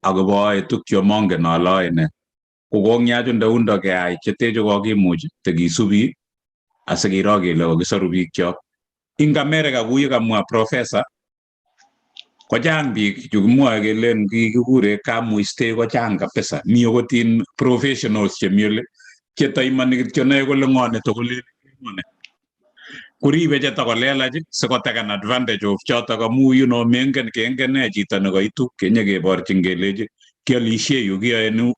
agobo tukyo mongen ale ine kokong'yachun ndaundo keyai chetecho kokimuch tekisubi asikiro kele kokisoru biikchok. Ing America kuye kamwa professor kochang biik chu kimwoe kelen kikikure kamuiste kochang kabisa. Mi okot in professionals chemi ole chetoimoni kityo noe kole ng'o netokolen kuribe chetakolelach sikoteken advantage of chotok amu mengen kengen ne chito nekoitu kenyekeborchin kelechi kialishe yu kiyoenu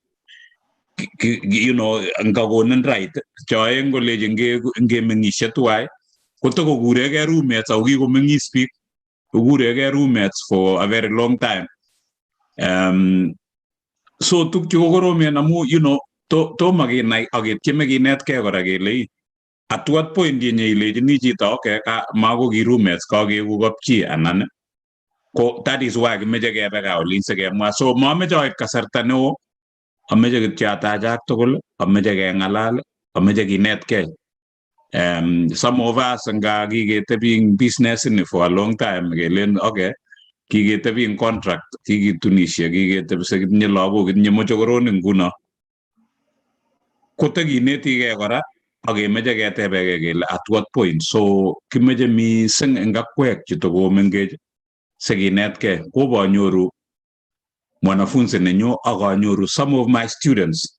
ngakonin right choeng kolechi ngemeng'ishe tuwai kotokokuregei roommates ako kikomeng'is biik kokuregei roommates for a very long time. So tukchu kokoromen amu tomo kinai aketieme kinetkei kora kelei at what point yenye ilechini chito okay mako ki roommates kakeku kapchi anan ko that is why kimeche kebe gaa olin sikemwa. So mameche aib kasarta neo, ameche kityo atachak tugul, ameche keng'alal, ameche kinetkei. Some of us nga kiketebi ing business ini for a long time kelen okay kiketebi ing contract, kikitunishe, kiketebi sikitinye lagok, kitinye mochokoronik nguno kotekinetigei kora akemeche ketebekei kele at what point. So kimeche mising eng akwek chetokomengech sikinetkei. Kobanyoru mwanafunzi nenyu akanyoru some of my students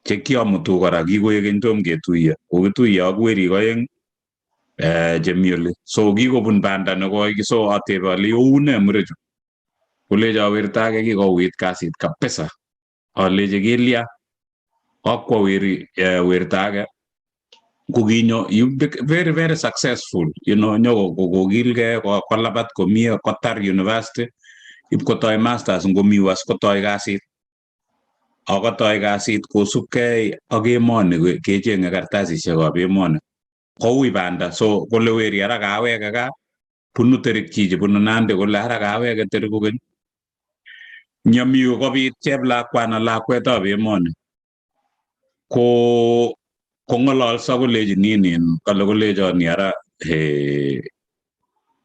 chekiamutu kora kikoekeny tom ketuiye, kokituiye ak werik oeng chemi oli. So kikobun banda nekoi, so atebe ale youne murechu, kolecho wertake kikouit kasit kabisa. Alechi kilya, akwa wertake kokinyo very very successful, nyo kokilgei kolabat komie kotar university ipkotoi masters ngomi was kotoi kasit akotoi kasit kosubkei ak emoni kecheng'e kartasisiekab emoni koui banda. So kole weri ara kaweke gaa, bunu terik chichi bunu Nandi, kole ara kaweke terik kokeny nyamiu kobit cheplakwana lakwetab emoni kong'ololso kolechi ninin kale kolechoni ara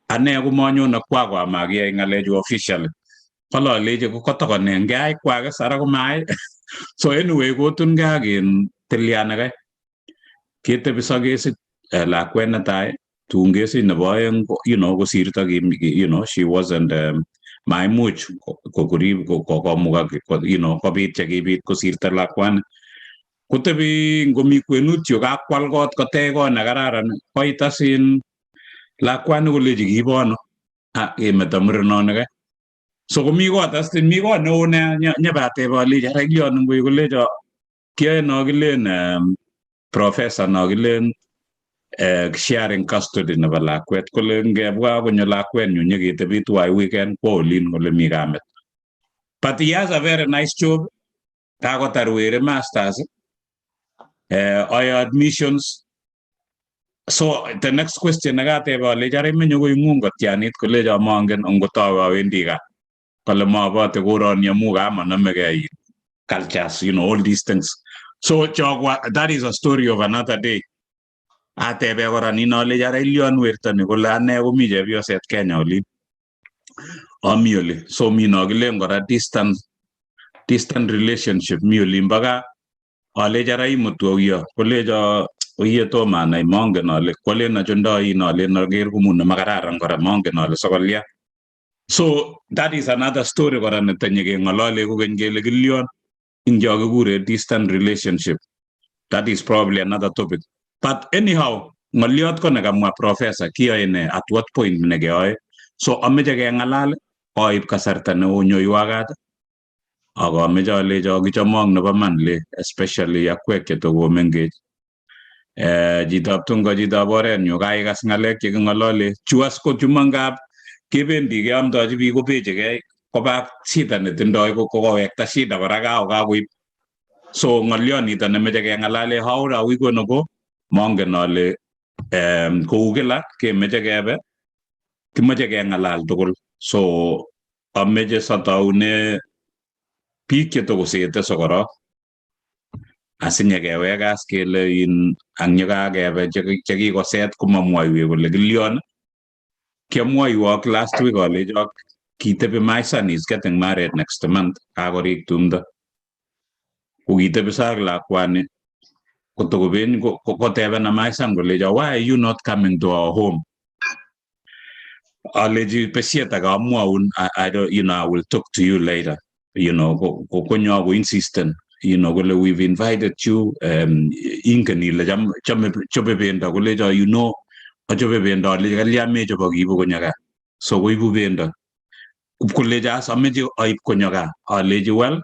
ane komanyone kwako amakiyai ng'alechu officially. Kale alechi kotokonen ngeai kwakis ara komaai. So anyway kotun kakin tilian kai ketebiso kesich lakwet netai, tun kesich nebo oeng kosirto she wasn't maimuch kokurib komukak kobit chekibit kosirto lakwani. Kotebi ngomi kwenut yu kakwal kot kotech kot nekararan, koit asin lakwani kolechi kiibono kemeto murenoni kai. So komi kot asin mi kot neo nyebatebe alechi ara kilyon ngoi, kolecho kiyoe no kilen professor no kilen sharing custody nebo lakwet, kole ngebwa konyo lakwenyu nyeketebi tuwai weekend kwa olin kole mi kamet. But he has a very nice job, kakotar weri masters, admissions. So the next question nekatebe alechi ara imenye koing'ung kotianit, kolecho mongen ngotawe awendi gaa, kole mabote koroni amu kamanamegei cultures, all these things. So that is a story of another day. Atebe kora nino alechi ara ilyon wertoni, kole ane komi chepyoset Kenya olin ami oli. So mi no kilen kora distant relationship mi olin bo gaa. Alechi ara imutu auyo, kolecho oye tomo anai, mongen ale kwalen achondoi ale naker komune makararan kora, mongen ale sokolya. So that is another story kora netinye keng'olole kokeny kele kilyon ing cho kikure distant relationship. That is probably another topic. But anyhow, ng'oliot ko nekamwa professor kiyoe ne, at what point nekeyoe. So ameche keng'alal, aib kasarta neo nyoiwakat, ak ameche alecho kichomok nebo man le, especially akwek chetokomengech. Chitab tungo, chitab orenyu, kaikas ng'alek cheking'olole chu as ko chumangab kebendi keamdochi biik kobechegei koba shida netindoi kokowekta shida kora kakoib. So ng'oliot nemeche keng'alale, how are we gonna go? Mongen ale kou kila kemeche kebe, kimeche keng'alal tugul. So ameche sataune biik chetokosete sokorok asinyekewek as kele ang nyekakebe chekikoset komamwoiwech kole kilyon. Kiamwoiwok last week alechok kitebi my son is getting married next month kakorik tumdo ko kitebi sak lakwani kotokoben kotebena my son kolecho why are you not coming to our home aleji besiet akamwaun I don't I will talk to you later konyo ko insistent kole we've invited you ingen ile chobe bendo kolecho achobe bendo aleji kalya mechobo kiibu konyo gaa so koibu bendo kolecho as ameche aib konyo gaa aleji well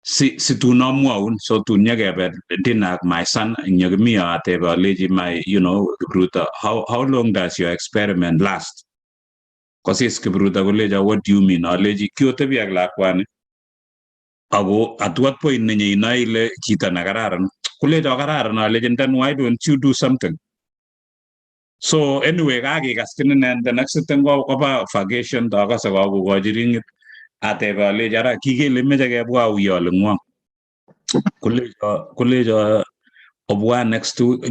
si tun amwaun so tun nyakebe dinner ak my son nyakimi atebe aleji my Kipruto how long does your experiment last kosis Kipruto kolecho what do you mean aleji kiotebi ak lakwani ako at what point nenye inoe ile chito nekararan kolecho kararan aleji then why don't you do something so anyway kakikaskin inendet next koba vacation akase kakokochi ringit atebe aleji ara kikele meche kebwa uyo ole ngwong kolecho obwa next week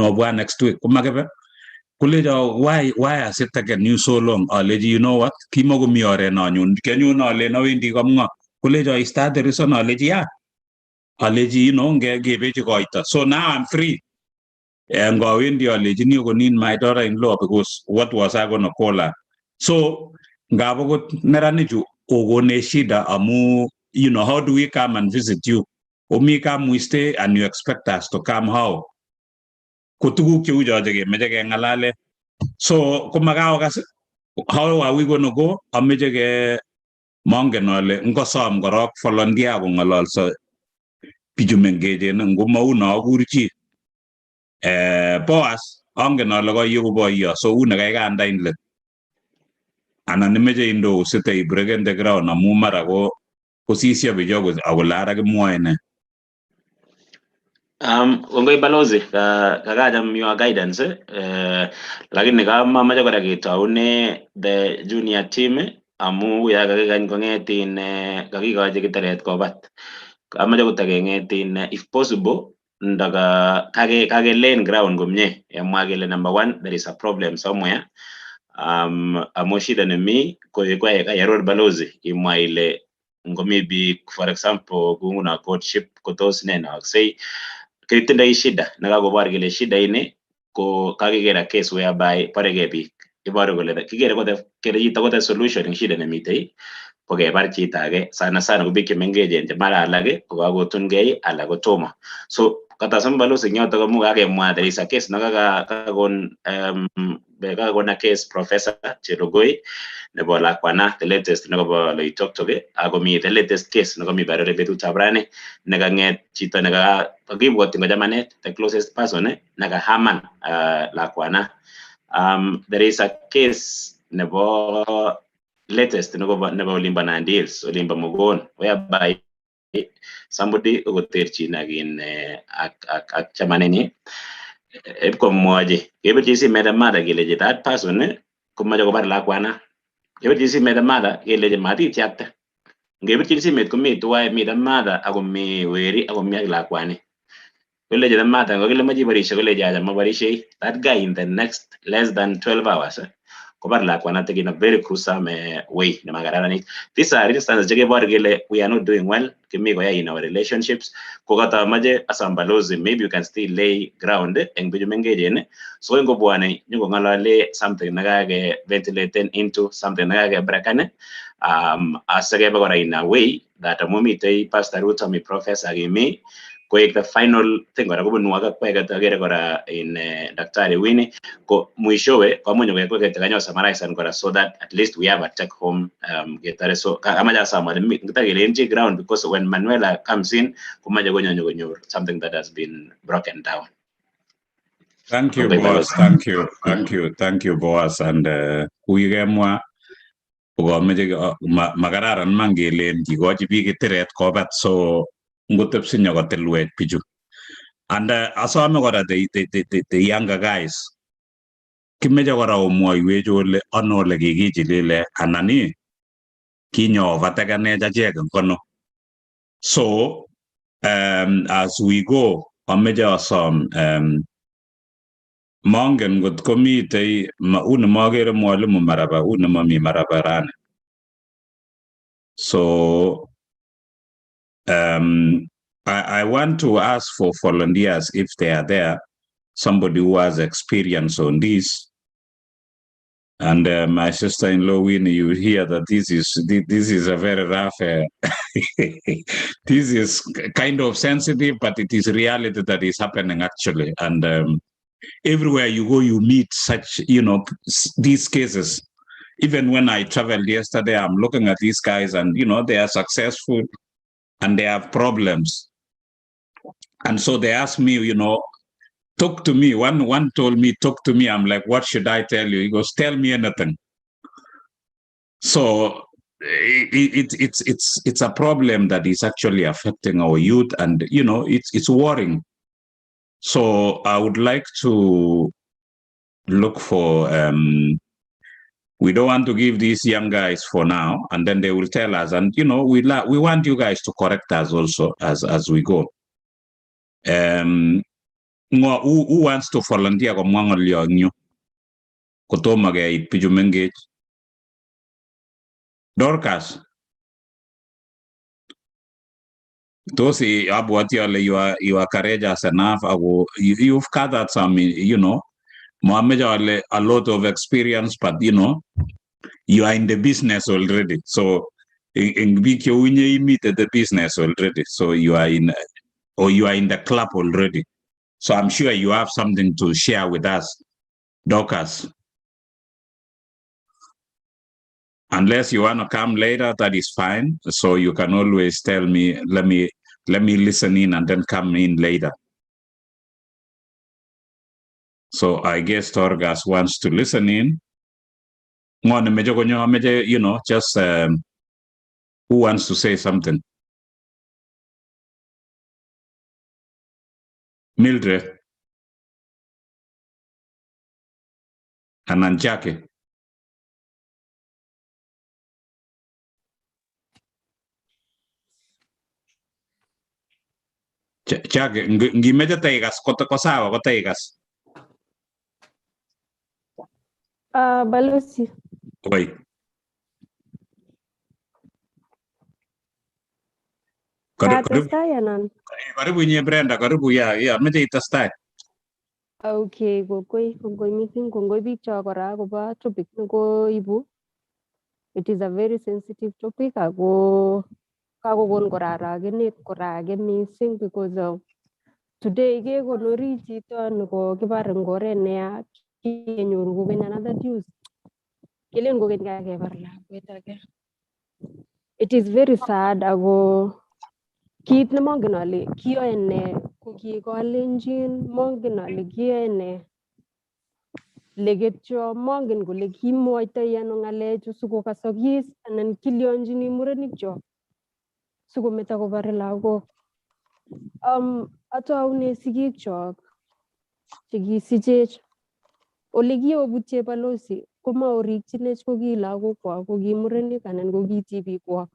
obwa next week komakebe kolecho why has it taken you so long aleji you know what kimakomi oret nanyun kianyone ale awendi komng'o kolecho is that the reason aleji yeah aleji ngebechi koito so now I'm free ngawendi alejini konin my daughter-in-law because what was I gonna call her so ngabokot neranichu kokone shida amu how do we come and visit you omi come we stay and you expect us to come how ko tuguk cheu choche kemeche keng'alale so komakaokas how are we gonna go ameche ke mongen ale ngosom korok volunteer kong'ololso bichu mengechen ngomauno akurchi Boas angen ale koiyeku boiyo so une kaikanda in let anan imeche indo site break the ground amu mara kosisyo bicho akole ara kimwoe ne Kongoi balozi kakacham your guidance lakini kama mache kora ketoune the junior team amu ya kakikany kong'etin kakikochi kiteret kobat amache kotakeng'etin if possible ndaka kakelen ground komye emwa kele number one there is a problem somewhere amu shida nemi kayaror balozi imwa ile ngomi biik for example kunguna courtship kotos ne say kitindoi shida nekakobor kele shida ini ko kakikera case whereby boreke biik iboru kole kikere kele chito kote solution eng shida nemitei ko kebar chito age sana ko biik chemengechen che mara alak ko kakotungei alak kotomo so katasam balozi eng yoto komu kakemwa there is a case nekakakon a case professor Cherogoi nebo lakwana the latest nekobo Loitoktok akomi the latest case nekomi barore betutab rani nekang'et chito nekakibwotyi kochamanet the closest person nekahaman lakwana there is a case nebo latest nebo olimbo Nandi Hills olimbo Mugon whereby somebody koterchin ak chamanenyi komwochi kebirchi simet mada kelechi that person komache kobar lakwana kebirchi simet mada kelechi matityakte ngebirchi simet komi tuwai mi mada akomi weri akomi ak lakwani kolechi mada ngokile mache iborishe kolechi acha maborishei that guy in the next less than 12 hours kobar lakwana in a very gruesome way nemakararanit. These are instances chekebor kele we are not doing well kimi koyai in our relationships kokata mache asambalozi maybe you can still lay ground eng bichu mengechen so ngobwane nyokong'alale something nekake ventilate into something nekake breakan asakebe kora in a way that amumitei Pastor Ruto mi professor kimi koek the final thing kora kobunu akakweket akere kora in Daktari Winnie ko mwishowe kwamunyo kweket kanyo summarize kora so that at least we have a take home getare so amaja samare ngitakelenji ground because when Manuela comes in kumaje konyor something that has been broken down. Thank you, Boaz. Thank you, Boaz. And kuigemwa makararan mangelen kikochi biik teret kobat so ngotepsi nyokotilwech bichu. And asome kora the younger guys kimeche kora omwoiwech ole ano ole kikichilile anan kinyo overtakenech achek kono. So as we go ameche asom mongen ngot komitei uni magere mwalimu maraba uni mami maraba rani So I want to ask for volunteers if they are there, somebody who has experience on this. And my sister-in-law, Winnie, you hear that this is a very rough. This is kind of sensitive, but it is reality that is happening actually. And everywhere you go, you meet such, these cases. Even when I traveled yesterday, I'm looking at these guys, and they are successful, and they have problems. And so they asked me, talk to me. One told me, talk to me. I'm like, what should I tell you? He goes, tell me anything. So it's a problem that is actually affecting our youth, and it's worrying. So I would like to look for. We don't want to give these young guys for now, and then they will tell us. And we want you guys to correct us also as we go. Who wants to volunteer ko mwangolyo nyo kotomo keit piju mengech? Dorcas, Tosi abwati ale you are courageous enough. You've gathered some, Mohammed ale a lot of experience, but you are in the business already. So in big you meet the business already. So you are in the club already. So I'm sure you have something to share with us, Dorcas. Unless you want to come later, that is fine. So you can always tell me, let me listen in and then come in later. So I guess Dorcas wants to listen in. Just who wants to say something? Mildred. Ananjake. Chake, ngimeje taigas, ko sawa, ko taigas. Balozi. Oi. Testai anan? Karibu nye Brenda, karibu ya, meje itastai. Okay, kongoi missing, kongoi biik cho kora akobo topic nekoibu. It is a very sensitive topic ako kakokon kora aragenet kora age missing because today kekonori chito nekokipar eng oret neya kenyoru kokeny another news. Kelen kokeny kakepar lakwet age. It is very sad ako kit nemongen ale kiyoe ne ko ki Kalenjin, mongen ale kiyoe ne leketyo, mongen kole kimwoitoi ano ng'alechu sikokasokis anan kilionjini murenikcho sikometo kopare lagok. Ataune sigikchok chekisichech. Ole kiobut Chepalosi komaorikchinech ko ki lagokwok, ko ki murenik anan ko ki tibikwok.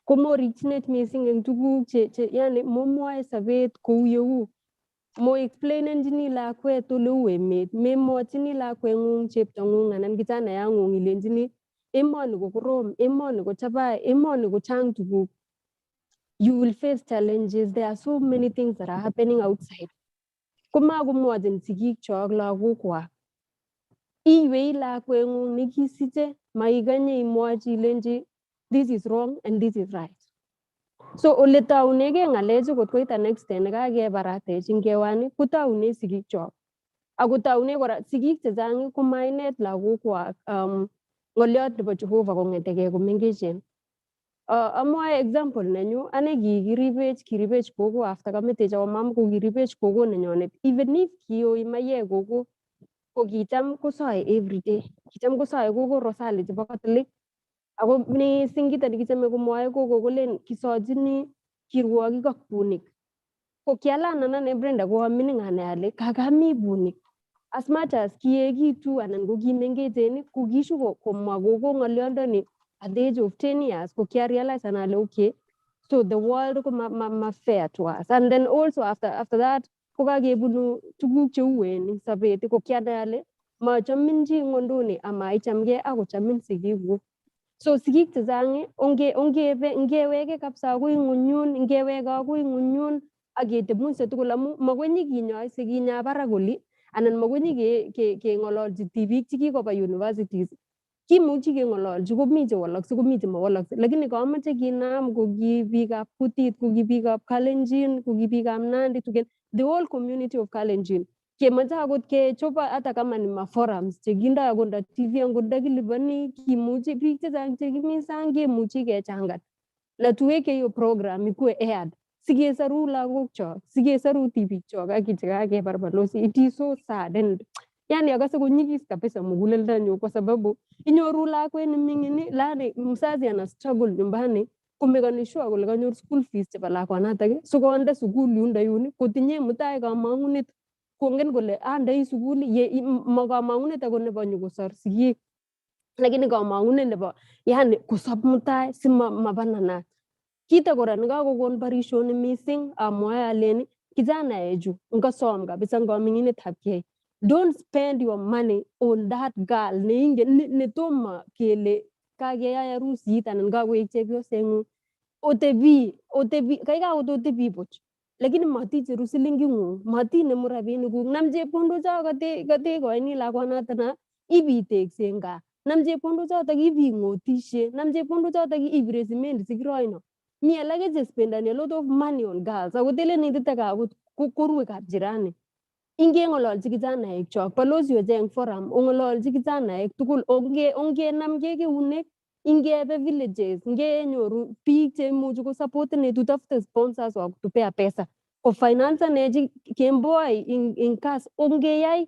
Komorikchinech missing eng tuguk yani momwoe sobet kou yeu. Mo explainenjini lakwet ole uu emet, memwochini lakweng'ung cheptong'ung anan kijanayang'ung ilenjini emoni ko korom, emoni ko chabai, emoni ko chang tuguk. You will face challenges. There are so many things that are happening outside. Komakomwochin sigikchok lagokwak. Iwei lakweng'ung nekisiche, maikanye imwochi ilenji this is wrong and this is right. So ole taunegei ng'alechu kot koit an extent nekakeparatech eng kewani kotaune sigikchok. Ako taune kora sigik chechang komainet lagokwak ng'oliot nebo Jehovah kong'etegei komengechen. Amwae example nenyu, ane kiribech gogo after kametech our mom ko kiribech gogo nenyonet. Even if kioi mayek gogo, ko kicham kosoe everyday. Kicham kosoe gogo rosali chebo Catholic. Ako missing kito nekichame komwoe gogo kolen kisochini kirwokik ak bunik. Ko kialanan ane Brenda ko amining ane ale kakami bunik. As much as kiekitu anan ko kimengechen ko kishu komwa gogo ng'oliondoni at the age of 10 years ko kiarealize ale okay, so the world ko ma fair to us. And then also after that ko kakebunu tuguk cheuen eng sobet ko kianai ale machamin chi ng'onduni ama ichamgei ako chamin sigikuk. So sigik chechang ngeweke kabisa akoi ngunyun, ngeweke akoi ngunyun aketebunse tugul amu makoi nyikinyoise kinya barak oli anan makoi nyikeng'ololchi tibik chekikoba universities. Kimuchi keng'ololchi komi chewalokse komi chemawalokse, lakini kamache kinam ko ki biikab kutit, ko ki biikab Kalenjin, ko ki biikab Nandi, the whole community of Kalenjin. Kemoche akot kechop hata kama ni forums chekindoi akot nda TV angot ndakilipani, kimuchi biik chechang chekimi sang kemuchi kechangan na tuweke hiyo program ikuwe aired sikesaru lagokchok, sikesaru tibikchok ak chekakebar balozi. It is so sad and yani akase konyigis kabisa muguleldanyu kwa sababu inyoru lakwet neming'in lani mzazi ana struggle nyumbani kumekani sure kole kanyor school fees chebo lakwanatak sikonde sukul yundo yun kotinye mutai kamang'unet kongen kole andei sukul ma kamang'unet akot nebo nyokosor sigik lakini kamang'unet nebo yani kosop mutai simabananat. Kita kora nekakokon borishonik mising amwae alen kijanaechu ngosom kabisa ngoming'inetabkei, don't spend your money on that girl neingen netomo kele kakeyai harusit anan kakoek chepyoseng'ung. Otebi kai kakot otebi buch lakini maticheru silinging'ung, matinemu rabinikuk, nam chepkondocho katekoini lakwanatak ibiteksen gaa, nam chepkondochotok ibing'otishe, nam chepkondochotok ibire simendi sikiroino. Mi alake chespendani a lot of money on girls akot elen itite gaa akot korue kap jirani. Ingeng'ololchi kijanaek chok, balozi ocheng forum ong'ololchi kijanaek tugul ongenamgei keunek, ingebe villages, ngenyoru biik cheimuchi kosapoten tutafute sponsors wa kutupea pesa kofinansanechi kemboi in kas ongeyai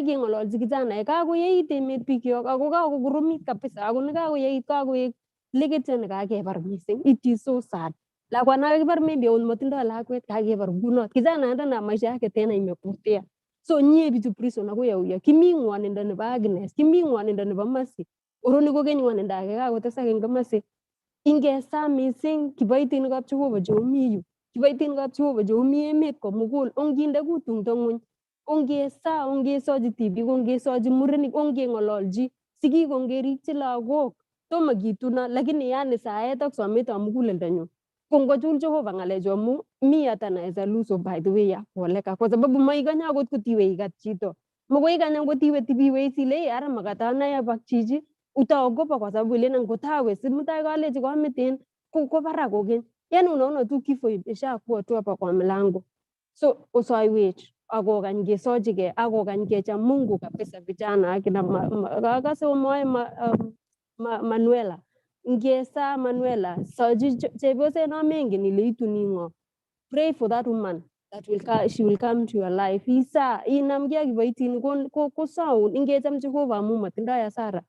keng'ololchi kijanaek kakoyeit emet bikyok ako kakokoromit kabisa ako nekakoyeit kakoek leketyo nekakebar mising. It is so sad. Lakwana kakibar maybe akot matindoi lakwet kakebar kunot. Kijanayandana maisha yake tena imepotea. So nyie bichu prison akoi auyo. Kimi ng'wonindo nebo Agnes, kimi ng'wonindo nebo Mercy. Oroni kokeny ng'wonindo age kakotesak eng Mercy. Ingesa mising kiboitinikab Jehova cheumi yu, kiboitinikab Jehova cheumi emet komugul, onginde kutungto ng'weny, ongesochi tibik, ongesochi murenik, ongeng'ololchi sigik, ongerikchi lagok. Tomo kituna lakini yani saet ak sometab muguleldonyu kongochul Jehova ng'alechu amu mi hata naweza lose by the way ya kuoleka kwa sababu maikanya akot kotiwe ikat chito, makoi ikanya akot iwe tibiwe isile ara makatanai ak chichi, utaogopa kwa sababu ile ngotawe si mutai kalechi kometen ko barak kokeny, yani unaona tu kifo ishakuwa tu hapa kwa mlango. So osaiwech akokany kesochige akokany kecham Mungu kabisa vijana akina kakase omwoe Manuela ngesa Manuela sochi chepyoset no mengen ile ituni ng'o, pray for that woman that she will come to your life. Isa inamgei ak kiboitinik kosaun ingecham Jehova amu matindoi hasara,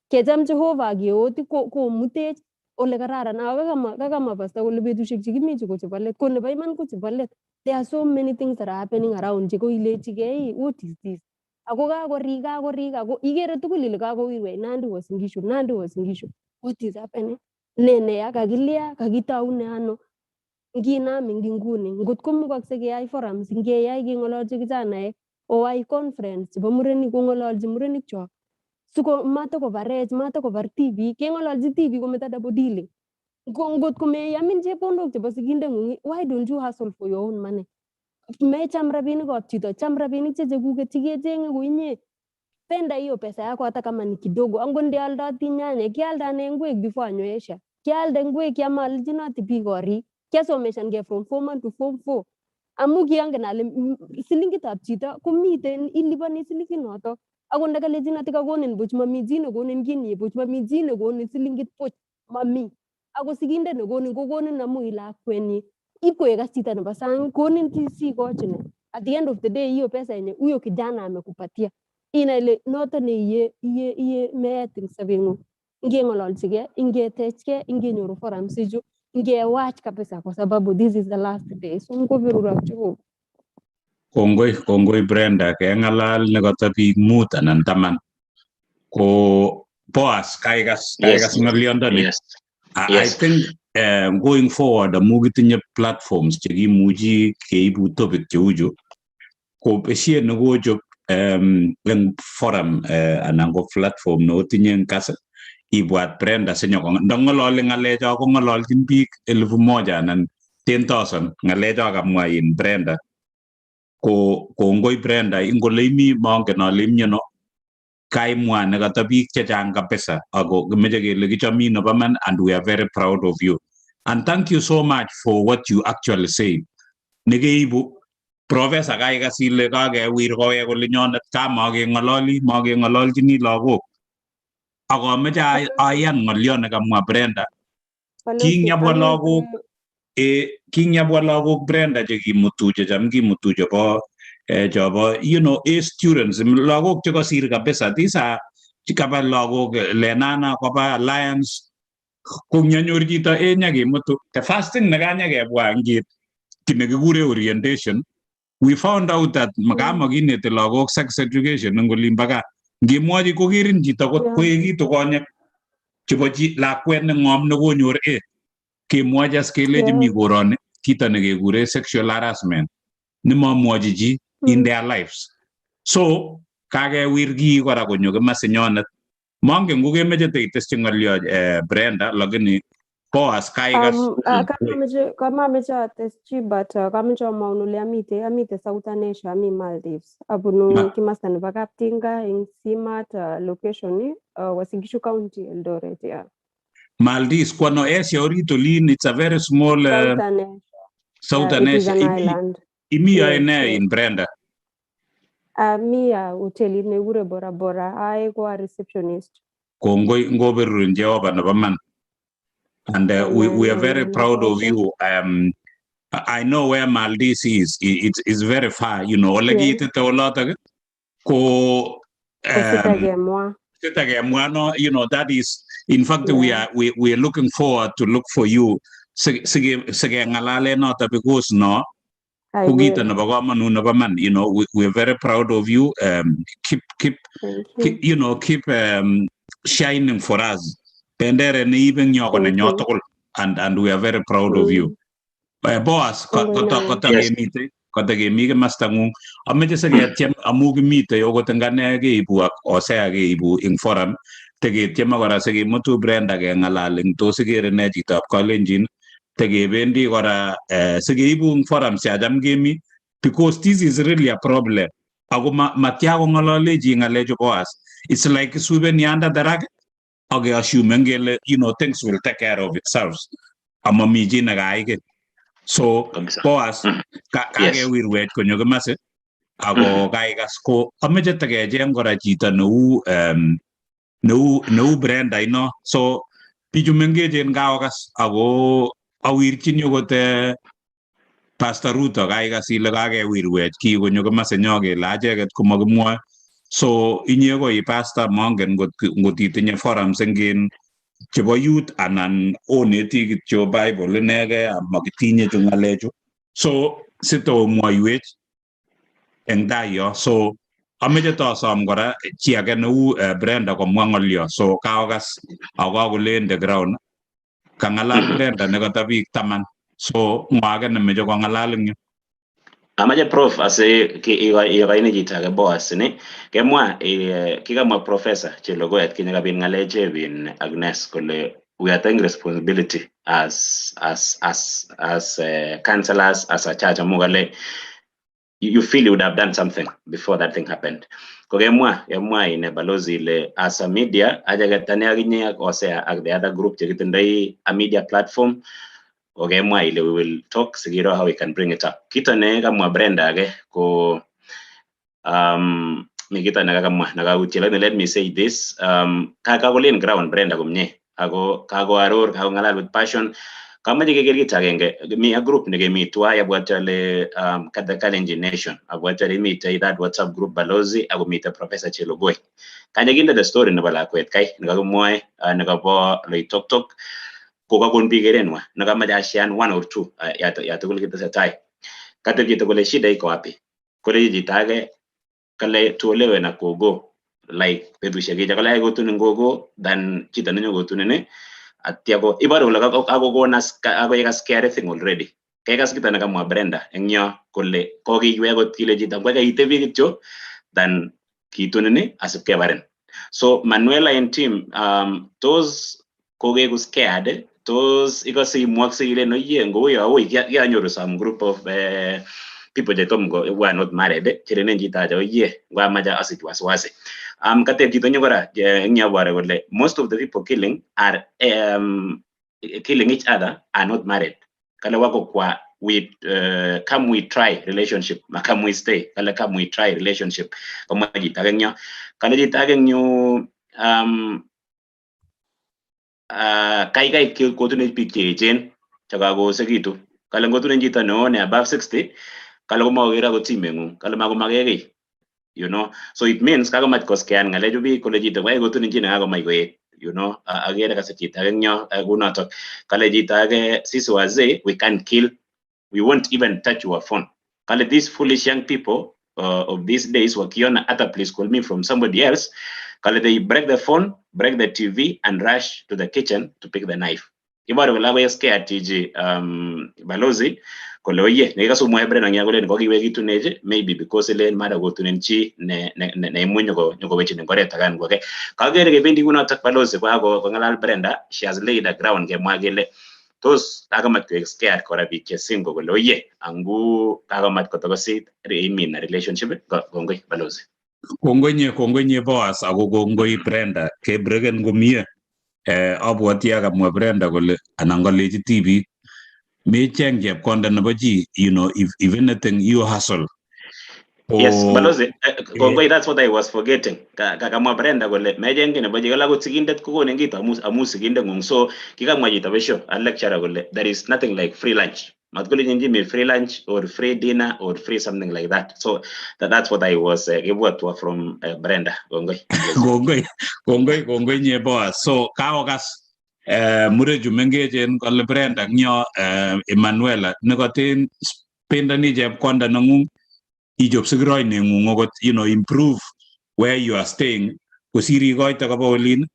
kecham Jehova keoti komutech ole kararan. Ako kama pastor kole betusiek chekimi ko chebo let, ko nebo iman ko chebo let. There are so many things that are happening around cheko ilechigei what is this. Ako kakorik ako ikere tugul ile kakowirwech Nandi was Ngishu. What is happening? Neya kakilia kakitaune ano nginam nginguni ngot komukakse keyai forums ngeyai keng'ololchi kijanaek owai conference chebo murenik kong'ololchi murenik chok siko matakobar tibik, keng'ololchi tibik kometo double dealing. Ngot komeyamin chepkondok chebo sigindeng'ung, why don't you hustle for your own money? Mecham rabinikab chito, cham rabinik chekuket chikecheng'e ko inye. Penda hiyo pesa yako hata kama ni kidogo. Ango ndealdoti nyanya, kialdane ngwek before anyoesha. Kialde ngwek kiamaljinoti biik korik. Kiasomeshankei from form 1 to form 4. Amu kiangen ale silingitab chito komiten ilipani silingit noto. Ako ndakalejinoti kakonin buch mami chi nekonin kinyi buch, mami chi nekonin silingit buch, mami. Ako sigindet nekonin kokonin amu ilakwenyi. Ipkoekas chito nebo sang konin sikochine. At the end of the day hiyo pesa yenye huyo kijana amekupatia ina ile noto ne iye meet ing sabeng'ung. Ngeng'ololchigei, ingetechgei, ingenyoru forums ichu, ingewach kabisa kwa sababu this is the last day. So ngobirurok Jehova. Kongoi Brenda, keng'alal nekata biik mut anan taman. Ko Boaz kaikas ng'olyondoni. I think going forward amu kitinye platforms chekimuchi keibu topic cheuchu ko besien nekochop eng forum anan ko platform neotinye eng kas ibwat Brenda sinyoko ndongololi ngalecho ko ngololchin biik 1000 anan 10,000 ngalecho kamwa in Brenda ko ngoi Brenda ingole imi mongen ale imiono kaimwa ne kata biik chechang kabisa ako kimeche kele kichomin nebo man and we are very proud of you and thank you so much for what you actually said nekeibu Professor kaikas ile kakewir kowek kole nyonet makeng'ololchini lagok akomeche ayan ng'olyo nekamwa Brenda kinyabwa lagok Brenda chekimutu checham kimutu chebo A students lagok chekasir kabisa these chikaba lagok Lenana koba Alliance konyanyor chito nyakemutu the first thing nekanyakebwa ngit ki nekikure orientation we found out that makamakineti lagok sex education eng olin baka ngemwochi kokerin chito koekitu konyek chebo lakwet neng'om nekonyor kemwochi as kelechi mi koroni kito nekekure sexual harassment nemamwochi chi in their lives so kakewir kii kora konyo kimasi nyonet mongen kokemeche teiteschi ng'olyo Brenda lakini Boaz kaikas kamameche ateschi but kameche amwaun ole amite Southern Asia ami Maldives abunu kimasta nebo Kaptinga eng Simat location Uasin County Eldoret Maldives kwano Asia orit olin it's a very small Southern Asia island imi aine in Brenda mi hotelit nekure Bora Bora ko a receptionist kongoi ngoberurun Jehova nebo man and we are very proud of you I know where Maldives is it's very far ole kiitite olotok ko sitakemwa no that is in fact we are looking forward to look for you sige ngalale noto because no kugita nebo kamanut nebo man we are very proud of you keep shining for us bendere ni even nyoko ne nyotokol and we are very proud of you Boaz kota kemi kimasta ngung ameche siketiem amu kimite okot ngane keibu ak Osea keibu ing forum teketiem kora sikemutu Brenda keng'alal ing tos ikere ne chitab Kalenjin tekebendi kora sikeibu ing forum siacham kemi because this is really a problem ako matya kong'olole chi ng'alechu Boaz it's like isubeni under the rug okay assume ngele things will take care of itself amami chi nekaiket so Boaz kakewirwech konyo kimase ako kaikas ko ameche tekecheng kora chito neu Brenda so bichu mengechen kaokas ako awirchini okot Pastor Ruto kaikas ile kakewirwech ki konyo kimase nyo kele acheket komakimwoe so inye ko pastor mongen ngot itinye forums engin chebo youth anan oneti kityo Bible inege makitinye chu ngalechu so sitomwoiwech eng dayo so ameche tosom kora chi age neu Brenda komwa ng'olyo so kaokas akakolen the ground kang'alal Brenda nekata biik 10 so mwa age nemeche kong'alal eng yu amache prof ase ikoini chito age Boaz ni kemwa kikamwa professor Chelogoet kinyakabit ng'aleche bin Agnes kole we are taking responsibility as counselors as a church amu kale you feel you would have done something before that thing happened ko kemwa ine balozi ile as a media ajagetane akinye ak Osea ak the other group chekitindoi a media platform okay mwa ile we will talk sigiro how we can bring it up kito ne kamwa Brenda age ko mikita nakakamwa nakauchela let me say this kakakolen ground Brenda komnye ako kakoaror kakongalal with passion kamache keker kit agenge mi a group nekemi tuwai abwat ale the Kalenjin nation abwat ale mitei that WhatsApp group balozi ako mitei Professor Chelogoi kanye kinde the story nebo lakwet kai nekakomwoe nekabo Loitoktok kokakon biik kerenwa nakamache ashian one or two yatugul kitesetai kate chito kole shida iko wapi kole chito age kale tuolewe na kogo like betusiek keja kale kotunin gogo then chito nenyo kotunin atya ko ibaru kole akokonas akoikas everything already kekas kita nakamwa Brenda eng yo kole kokiywei kot kile chito kwa kaitebi kityo then kitunini asipkebaren So Manuela and team, those koge was scared. Those ikasi mwakse ile no ye ngo ya we ya nyoru some group of people that who are not married. Chirene njita ja ye ngwa maja asit waswase. Kate jito nyogora nya ware wole. Most of the people killing are killing each other are not married. Kala wako kwa we come we try relationship, come we stay. Kala come we try relationship. Kama jita ganya. Kala jita ganyo kai ko tune pike jen chaka go segitu. Kala go tune jita no ne above 60. Kala ko mawira go timengu. Kala mago magegi. You know, so it means kaga mat koskean ngale jubi ko lejita wa go tune jina go mai go you know, agera ka sakita ganyo guna to kala jita ge sisi wazee we can kill, we won't even touch your phone. Kala these foolish young people of these days wakiona other please call me from somebody else, kala they break the phone, break the TV and rush to the kitchen to pick the knife. Ibaro wala ya scare tiji balozi kolo ye nega so mo hebre na nyagole ngo giwe gitu neje maybe because le mara go tunenchi ne munyo go wechi ne gore tagan go ke kagere ke bendi kuna tak balozi kwa go ngala Brenda, she has laid the ground ke mwagele those kagamat ko scared ko rabi ke singo go ye angu kagamat ko to sit in a relationship go ngoi balozi kongonye boss ago gongoi Brenda ke bregen gumie abwati aga mo Brenda gole anangoleji TV me cheng je konda na baji, you know, if anything you hustle. Yes, balozi gongoi, that's what I was forgetting. Kama Brenda gole mejenge na baji gala go sigindet ko nengi to amu siginde ngong so kika mwajita besho a lecturer gole there is nothing like free lunch. Matgoli nji me free lunch or free dinner or free something like that. So that's what I was able from Brenda gongoi. Gongoi nye boss. So kaogas mure jumengeje ngol Brenda nyo Emanuela negotin penda ni je konda nangung ijob sigroy ne ngungot, you know, improve where you are staying kusiri goy ta kabolin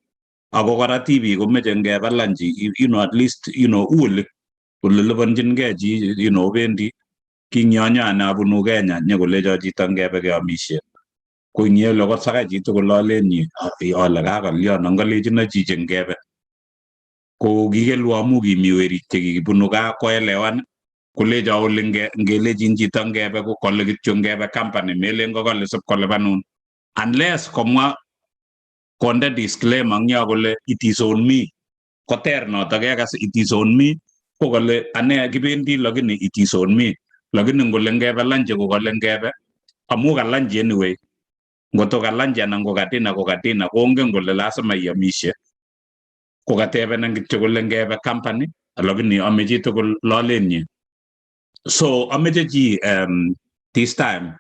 ago kora TV ko meje nge balanji, you know, at least, you know, ul leban jingeji, you know, bendi kinyonya na bunu Kenya nyegolejo jito ngebe ke amishe ko nye logot saka jito ko lolenyi ole ka kalyo nangaleji na jije ngebe ko gigelu amu gimiweri tegibunu ka ko elewan kuleja ole ngeleji jito ngebe ko kolle kityo ngebe company mele ngo kolle sub kolle banun unless komwa konde disclaimer nya kole it is on me koter no tagegas it is on me ko kole ane kibendi lakini it is on me lakini ngole ngebe lanje ko kole ngebe amu kalanje anyway ngoto kalanje na ngokatina kongen kole lazima iamishe ko katebe nang kityo kole ngebe company lakini ameji to lolenyi. So ameje ji this time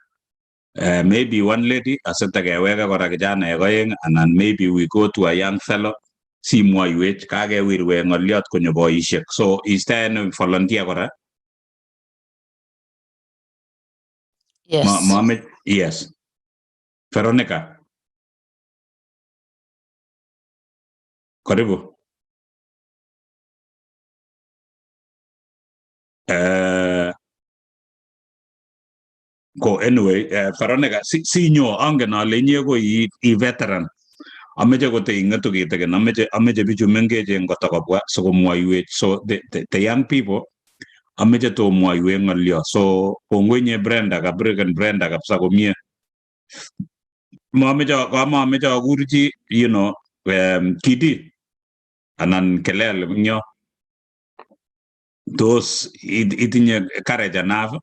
maybe one lady asetakeweka kora kijana ekoeng anan maybe we go to a young fellow si mwaiwech kakewirwe ngoliot konyo boisiek. So is there any volunteer kora? Yes. Mohammed, yes. Veronica. Karibu. Go anyway, Veronica, si nyo angen ale inye ko i veteran. Ameche kote ingatu kitegen, ameche bichu mengeche ngotakobwa sikomwaiwech. So the young people ameche to mwaiwech ngolyo. So kongwenye Brenda kabriken Brenda kabisa komie. Mameche akurchi, you know, kidi anan kelel nyo. Tos itinye courage enough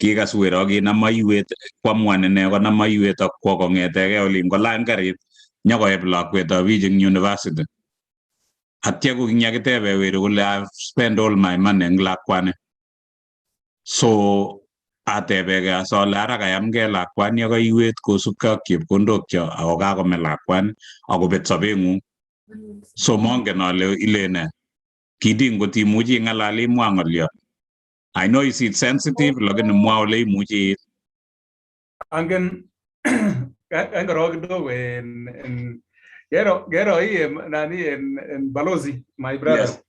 kikas wero kinamaiwet kwamwan ine konamaiwet ak kwo kong'etege olin kolany karit nyokoeb lakwetab bich eng university atya ko kinyakitebe weri kole I've spent all my money eng lakwani. So atebege asole ara kayamge lakwani akaiwet kosubke ak chepkondokcho ako kakome lakwani akobet sobeng'ung. So mongen ale ile ne kidi ngotimuchi ing'alal imwa ng'olyo. I know it's sensitive, lakini mwa ole imuchi. Angen ngaro kidogo en gero hii nani en balozi, my brother. Yes.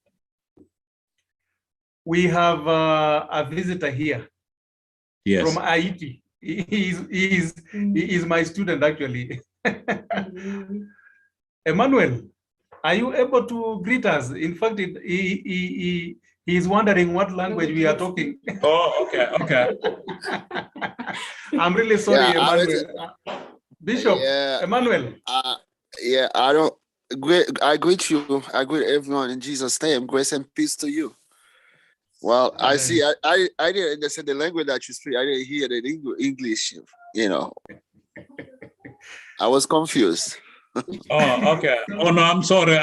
We have a visitor here. Yes. From Haiti. He is my student actually. Emmanuel, are you able to greet us? In fact, he is wondering what language we are talking. Oh, okay. I'm really sorry, Yeah, Emmanuel. Bishop, Yeah. Emmanuel. Yeah, I greet you. I greet everyone in Jesus' name. Grace and peace to you. Well, I see. I didn't understand the language that you speak. I didn't hear the English. You know, I was confused. Oh, okay. Oh no, I'm sorry.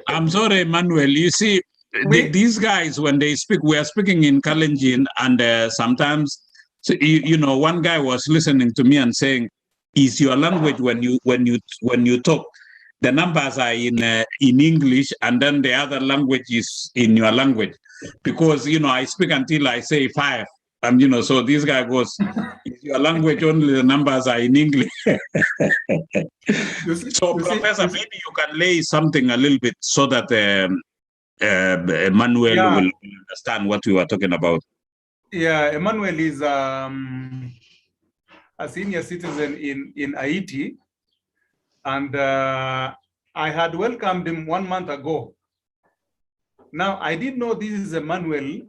I'm sorry, Emmanuel. You see, these guys, when they speak, we are speaking in Kalenjin, and sometimes, so, you know, one guy was listening to me and saying, "Is your language when you talk, the numbers are in English, and then the other language is in your language, because you know I speak until I say 5, and you know, so this guy goes, is your language only the numbers are in English?" So, Professor, maybe you can lay something a little bit so that Emmanuel will understand what we were talking about. Yeah, Emmanuel is a senior citizen in Haiti, and I had welcomed him 1 month ago. Now, I didn't know this is Emmanuel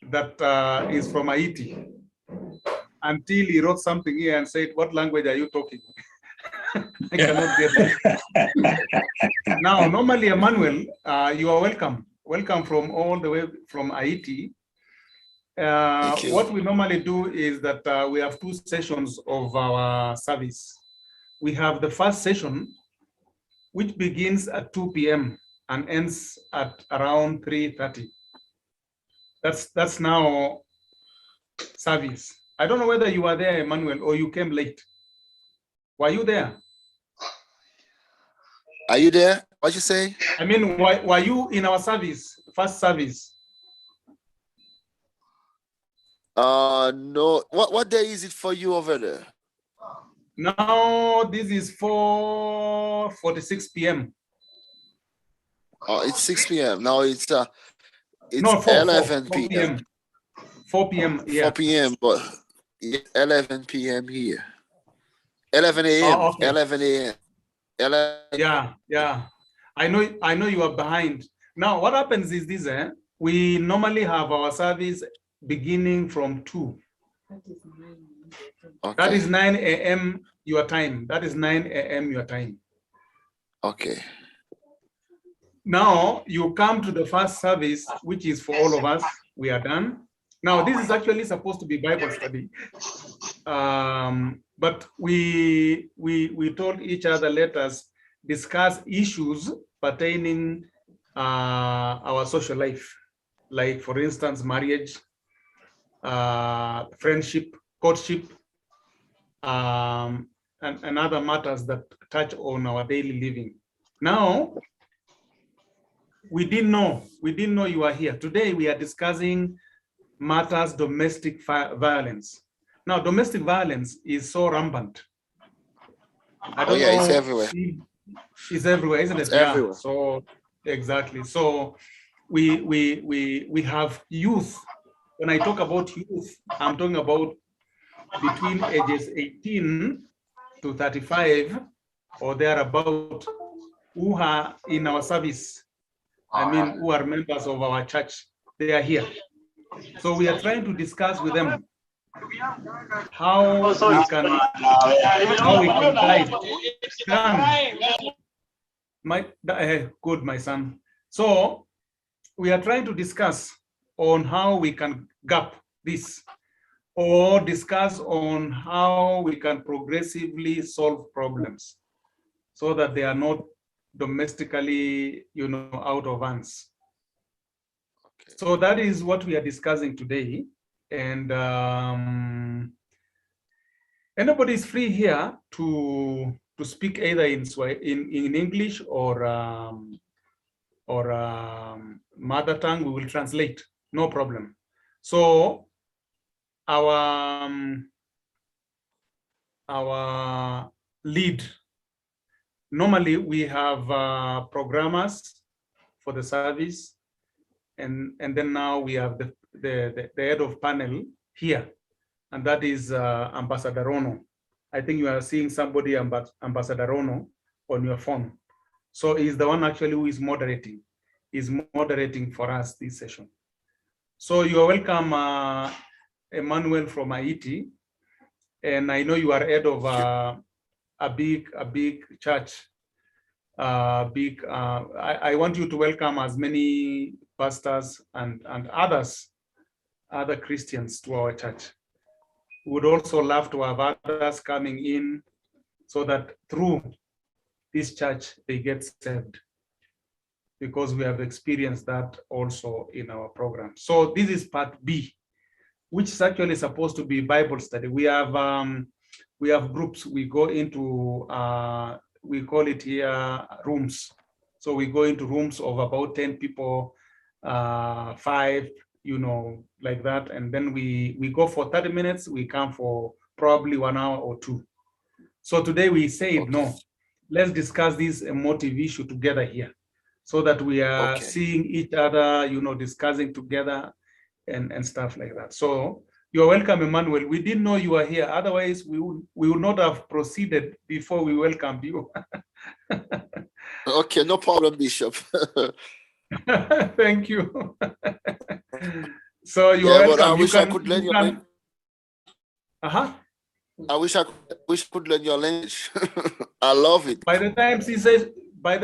that is from Haiti until he wrote something here and said, "What language are you talking?" I cannot get it. Now, normally, Emmanuel, you are welcome. Welcome from all the way from Haiti. What we normally do is that we have 2 sessions of our service. We have the first session, which begins at 2 p.m. and ends at around 3:30. That's now service. I don't know whether you are there, Emmanuel, or you came late. Were you there? Are you there? What you say? I mean, were you in our service, first service? No. What day is it for you over there? Now this is 4:46 p.m. Oh, it's 6 p.m. Now it's No, 11 4 p.m. 4 p.m. Yeah. 4 p.m. But 11 p.m. here. 11 a.m. Oh, okay. 11 a.m. Yeah. I know you are behind. Now, what happens is this, we normally have our service beginning from 2. Okay. That is 9 a.m. your time. That is 9 a.m. your time. Okay. Now, you come to the first service, which is for all of us. We are done. Now, this is actually supposed to be Bible study. But we told each other, let us discuss issues pertaining our social life, like, for instance, marriage, friendship, courtship, and other matters that touch on our daily living. Now, we didn't know you are here. Today, we are discussing matters domestic violence. Now, domestic violence is so rampant. I don't know. It's everywhere. It's everywhere, isn't it? It's everywhere. So exactly. So we have youth. When I talk about youth, I'm talking about between ages 18 to 35 or thereabout, who are in our service. I mean, who are members of our church. They are here. So we are trying to discuss with them how we can guide. Good, my son. So we are trying to discuss on how we can gap this, or discuss on how we can progressively solve problems so that they are not domestically, out of hands. Okay. So that is what we are discussing today. And anybody is free here to speak either in English or mother tongue. We will translate, no problem. So our lead, normally we have programmers for the service, and then now we have the head of panel here, and that is Ambassador Rono. I think you are seeing somebody, Ambassador Rono, on your phone. So he's the one actually who is moderating. He's moderating for us this session. So you are welcome, Emmanuel from Haiti. And I know you are head of a big church. I want you to welcome as many pastors and other Christians to our church. We would also love to have others coming in so that through this church, they get saved, because we have experienced that also in our program. So this is part B, which is actually supposed to be Bible study. We have groups. We go into, we call it here rooms. So we go into rooms of about 10 people, 5, you know, like that. And then we go for 30 minutes. We come for probably 1 hour or 2. So today we said, no, let's discuss this emotive issue together here, so that we are seeing each other, you know, discussing together and stuff like that. So you're welcome, Emmanuel. We didn't know you were here. Otherwise, we would not have proceeded before we welcomed you. Okay, no problem, Bishop. Thank you. So you're welcome. But I wish I could learn your language. I wish I could learn your language. I love it. By the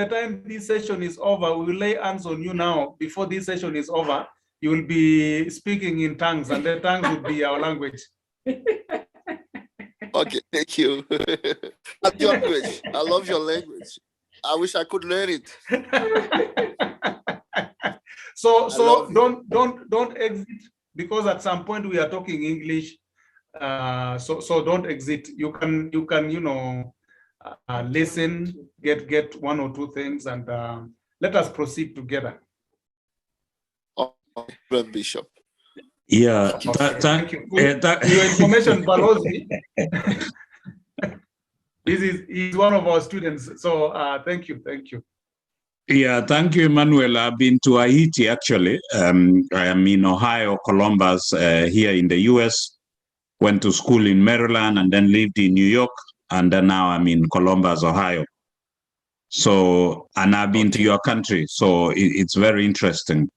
time this session is over, we will lay hands on you now. Before this session is over, you will be speaking in tongues, and the tongues will be our language. Okay, thank you. I love your language. I wish I could learn it. So don't exit, because at some point we are talking English. So don't exit. You can you know, listen, get 1 or 2 things, and let us proceed together. Bishop. Yeah, thank you. Your information, Balozi. He's one of our students. So thank you. Yeah, thank you, Emmanuel. I've been to Haiti, actually. I am in Ohio, Columbus, here in the US. Went to school in Maryland and then lived in New York. And then now I'm in Columbus, Ohio. So, and I've been to your country. So it's very interesting.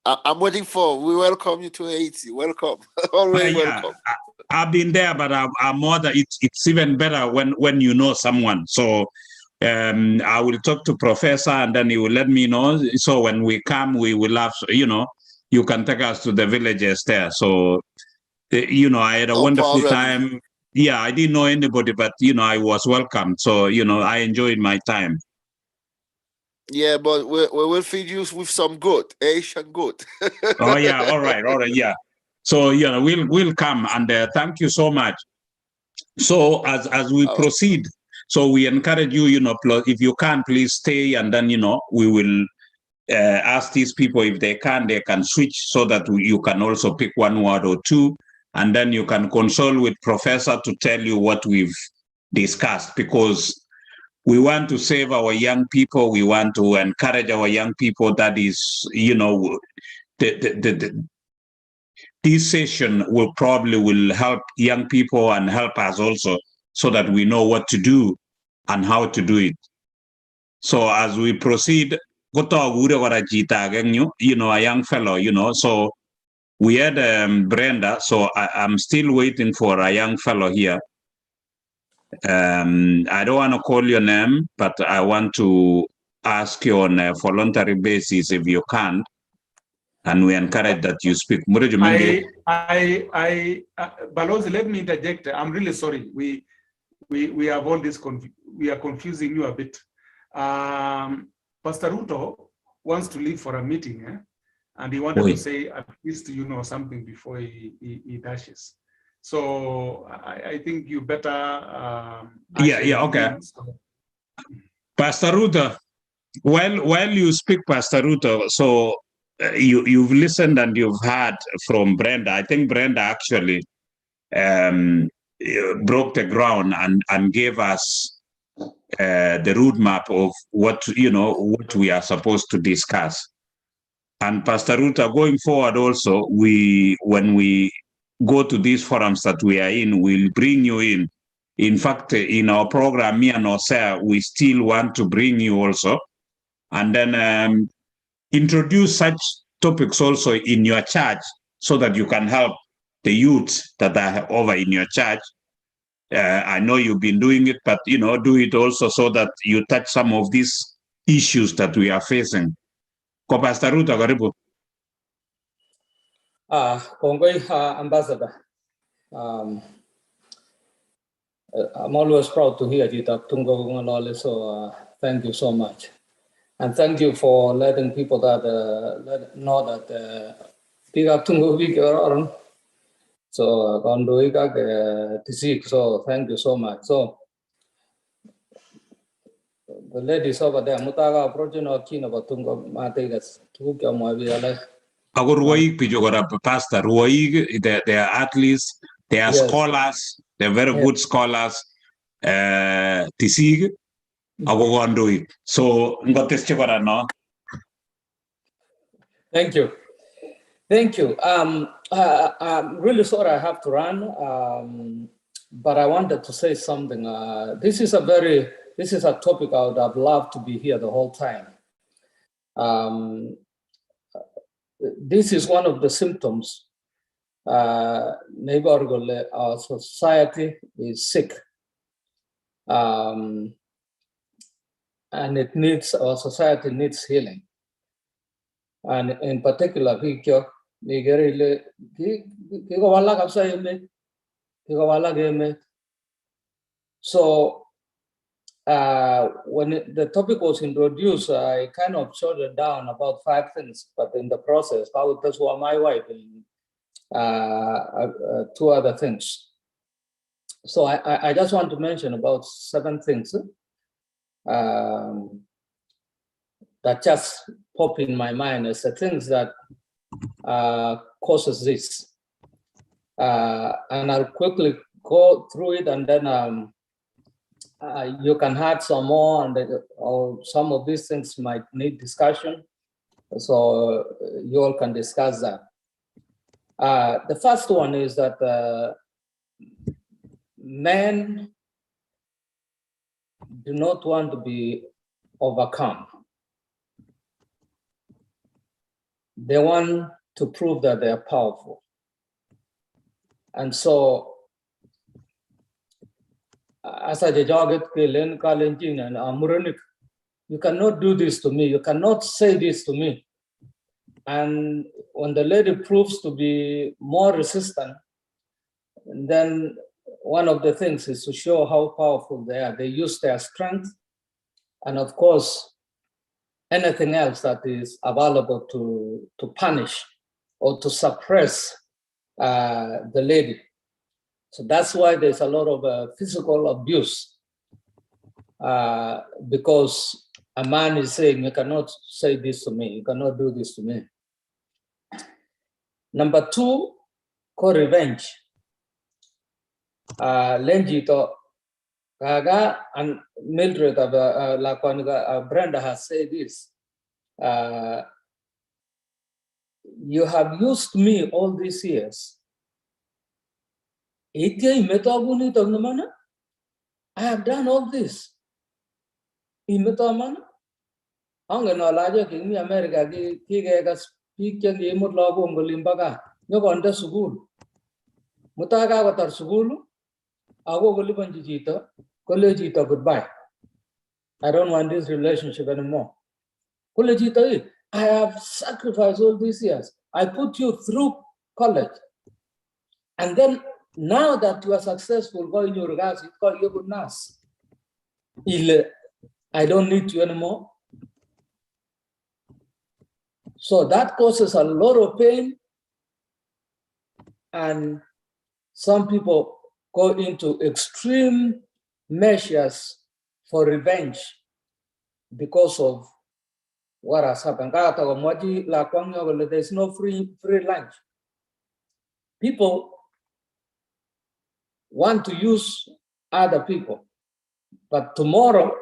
I'm waiting for, we welcome you to Haiti. Welcome. Always welcome. I've been there, but I'm more that it's even better when you know someone. So I will talk to Professor, and then he will let me know. So when we come, we will have, you know, you can take us to the villages there. So, you know, I had a wonderful time. Yeah, I didn't know anybody, but, you know, I was welcomed. So, you know, I enjoyed my time. Yeah, but we will feed you with some goat, Asian goat. Oh, yeah. All right. Yeah. So, you know, we'll come, and thank you so much. So as we proceed, so we encourage you, you know, if you can, please stay, and then, you know, we will ask these people if they can switch, so that you can also pick 1 word or 2, and then you can consult with Professor to tell you what we've discussed, because we want to save our young people. We want to encourage our young people. That is, you know, this session will help young people and help us also, so that we know what to do and how to do it. So as we proceed, you know, a young fellow, you know, so we had Brenda, so I'm still waiting for a young fellow here. I don't want to call your name, but I want to ask you on a voluntary basis if you can, and we encourage that you speak. Balozi, let me interject. I'm really sorry. We have all this. We are confusing you a bit. Pastor Ruto wants to leave for a meeting, and he wanted to say at least, you know, something before he dashes. So I think you better. Okay. Pastor Ruto, while you speak, Pastor Ruto, so you've listened and you've heard from Brenda. I think Brenda actually broke the ground and gave us the roadmap of what, you know, what we are supposed to discuss. And Pastor Ruta, going forward also, when we go to these forums that we are in, we'll bring you in. In fact, in our program, me and Osea, we still want to bring you also, and then introduce such topics also in your church so that you can help the youth that are over in your church. I know you've been doing it, but do it also so that you touch some of these issues that we are facing. Ko Pastor Ruto, karibu. Kongoi, Ambassador. I'm always proud to hear you talk Tungo Ngalole, so thank you so much. And thank you for letting people that know that big up Tungo Big around. So so thank you so much. So the ladies over there, Mutaga approaching our king about Tungo Mategas, Tuka Maviala. Our Ruaig Pijogora Pastor Ruaig, they are athletes, they are scholars, they're very good scholars. Tisig, I will go and do it. So, no. Thank you. Thank you. I'm really sorry I have to run, but I wanted to say something. This is a topic I would have loved to be here the whole time. This is one of the symptoms. Our society is sick. And our society needs healing. And in particular, so when the topic was introduced, I kind of short it down about 5 things, but in the process, how it was my wife and 2 other things. So I just want to mention about 7 things that just pop in my mind as the things that causes this. And I'll quickly go through it, and then you can add some more, and or some of these things might need discussion. So you all can discuss that. The first one is that men do not want to be overcome. They want to prove that they are powerful. And so, as I jogged Kalenjin and Amuranik, you cannot do this to me. You cannot say this to me. And when the lady proves to be more resistant, then one of the things is to show how powerful they are. They use their strength, and of course, anything else that is available to punish or to suppress the lady. So that's why there's a lot of physical abuse, because a man is saying, you cannot say this to me, you cannot do this to me. Number 2, co-revenge. Lenjito Kaga and Mildred of Brenda has said this. You have used me all these years. I have done all this. I'm gonna larger king me America, Kigas, Pikan, Yamut Lago, Golimbaga, no under Sugul. Mutaga Watar Sugulu, I will live on Jita, Collegita, goodbye. I don't want this relationship anymore. Collegita, I have sacrificed all these years. I put you through college. And then now that you are successful, go in your regards, you call your goodness. I don't need you anymore. So that causes a lot of pain. And some people go into extreme measures for revenge because of what has happened. There's no free lunch. People want to use other people, but tomorrow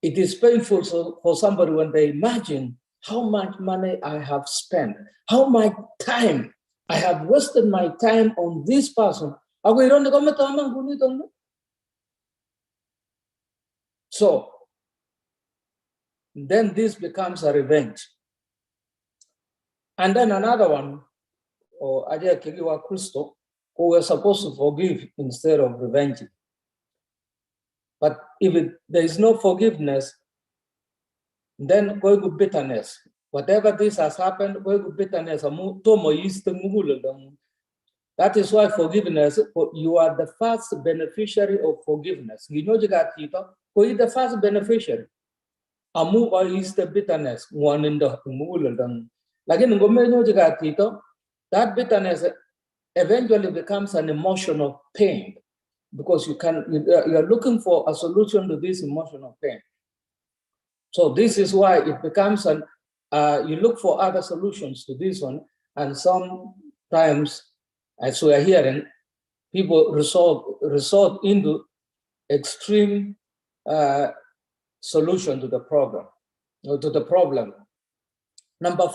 it is painful for somebody when they imagine how much money I have spent, how much time I have wasted my time on this person. So then this becomes a revenge. And then another one, or Ajay Kegiwa Christo, who were supposed to forgive instead of revenging. But if there is no forgiveness, then go to bitterness. Whatever this has happened, go to bitterness. That is why forgiveness, you are the first beneficiary of forgiveness. You know, you got who is the first beneficiary? Amu or is the bitterness, one in the Mugul. Like in Gomeno, that bitterness eventually becomes an emotional pain because you are looking for a solution to this emotional pain. So this is why it becomes you look for other solutions to this one, and sometimes, as we are hearing, people resort into extreme solution to the problem, Number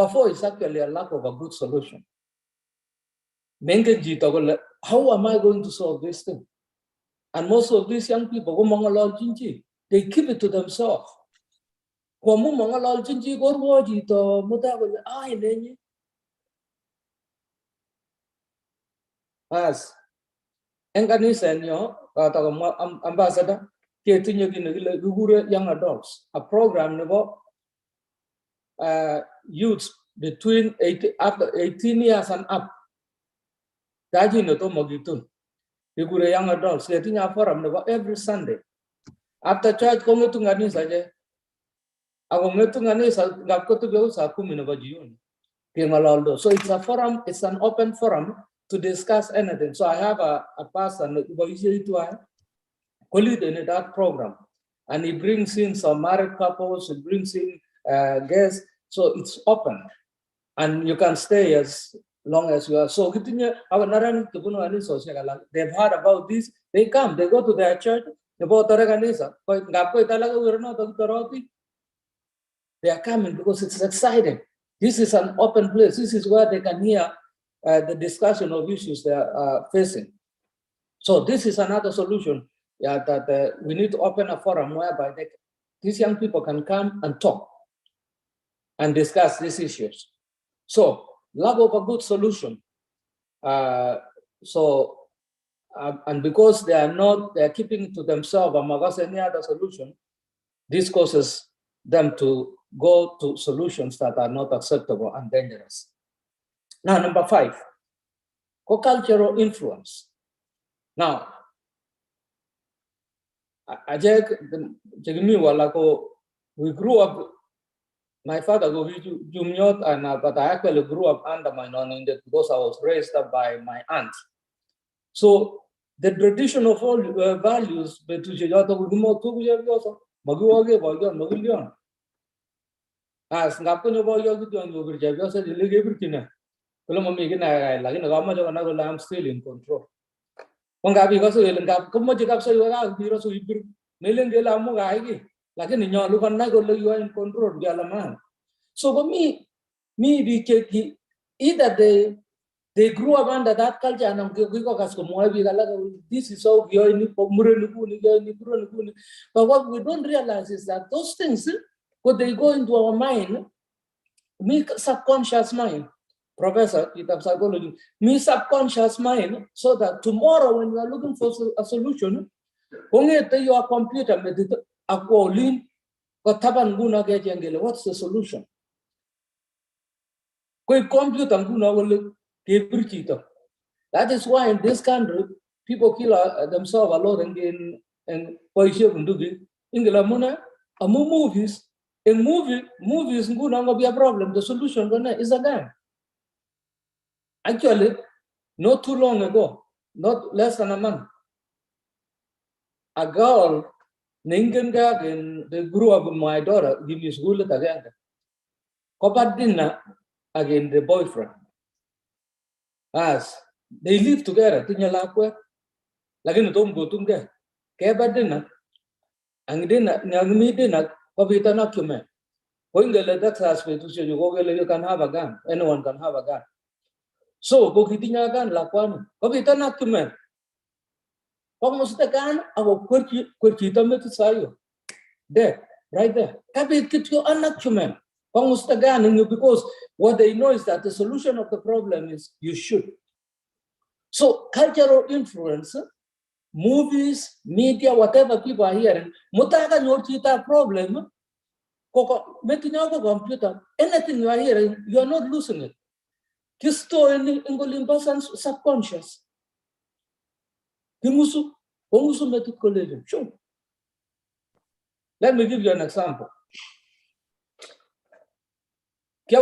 four is actually a lack of a good solution. How am I going to solve this thing? And most of these young people, they keep it to themselves. As ambassador, young adults, a program about youths between 18 years and up. Young adults, getting a forum every Sunday. After church, so it's a forum, it's an open forum to discuss anything. So I have a person who is in that program, and he brings in some married couples, he brings in guests, so it's open, and you can stay as long as you are. So they've heard about this, they come, they go to their church, they are coming because it's exciting. This is an open place. This is where they can hear the discussion of issues they are facing. So this is another solution, that we need to open a forum whereby these young people can come and talk and discuss these issues. So lack of a good solution. And because they are keeping it to themselves, any other solution, this causes them to go to solutions that are not acceptable and dangerous. Now, number 5, co-cultural influence. Now, we grew up, my father go Jumyot, but I actually grew up under my non-Indian because I was raised up by my aunt. So the tradition of all values, as I'm still in control. So for me, either they grew up under that culture and this is so, but what we don't realize is that those things, when they go into our mind, me subconscious mind, professor in psychology, me subconscious mind, so that tomorrow when we are looking for a solution, your computer, what's the solution? That is why in this country, people kill themselves a lot in movies. In movies gonna be a problem. The solution is a gun. Actually, not too long ago, not less than a month, a girl, they grew up with my daughter, give me school again. Copa dinner again the boyfriend. As they live together, like in the tomb go to Keba dinner, and dinner, dinner, document. Going to let aspect to you can have a gun. Anyone can have a gun. So go getting a gun like one. Go get an argument. Almost the gun, I will put you to say there, right there. Have it get you an argument. Almost the gun, because what they know is that the solution of the problem is you should. So cultural influence, movies, media, whatever people are hearing, mutaga nyorchita problem. Making your computer, anything you are hearing, you are not losing it. You store in the subconscious. Let me give you an example. I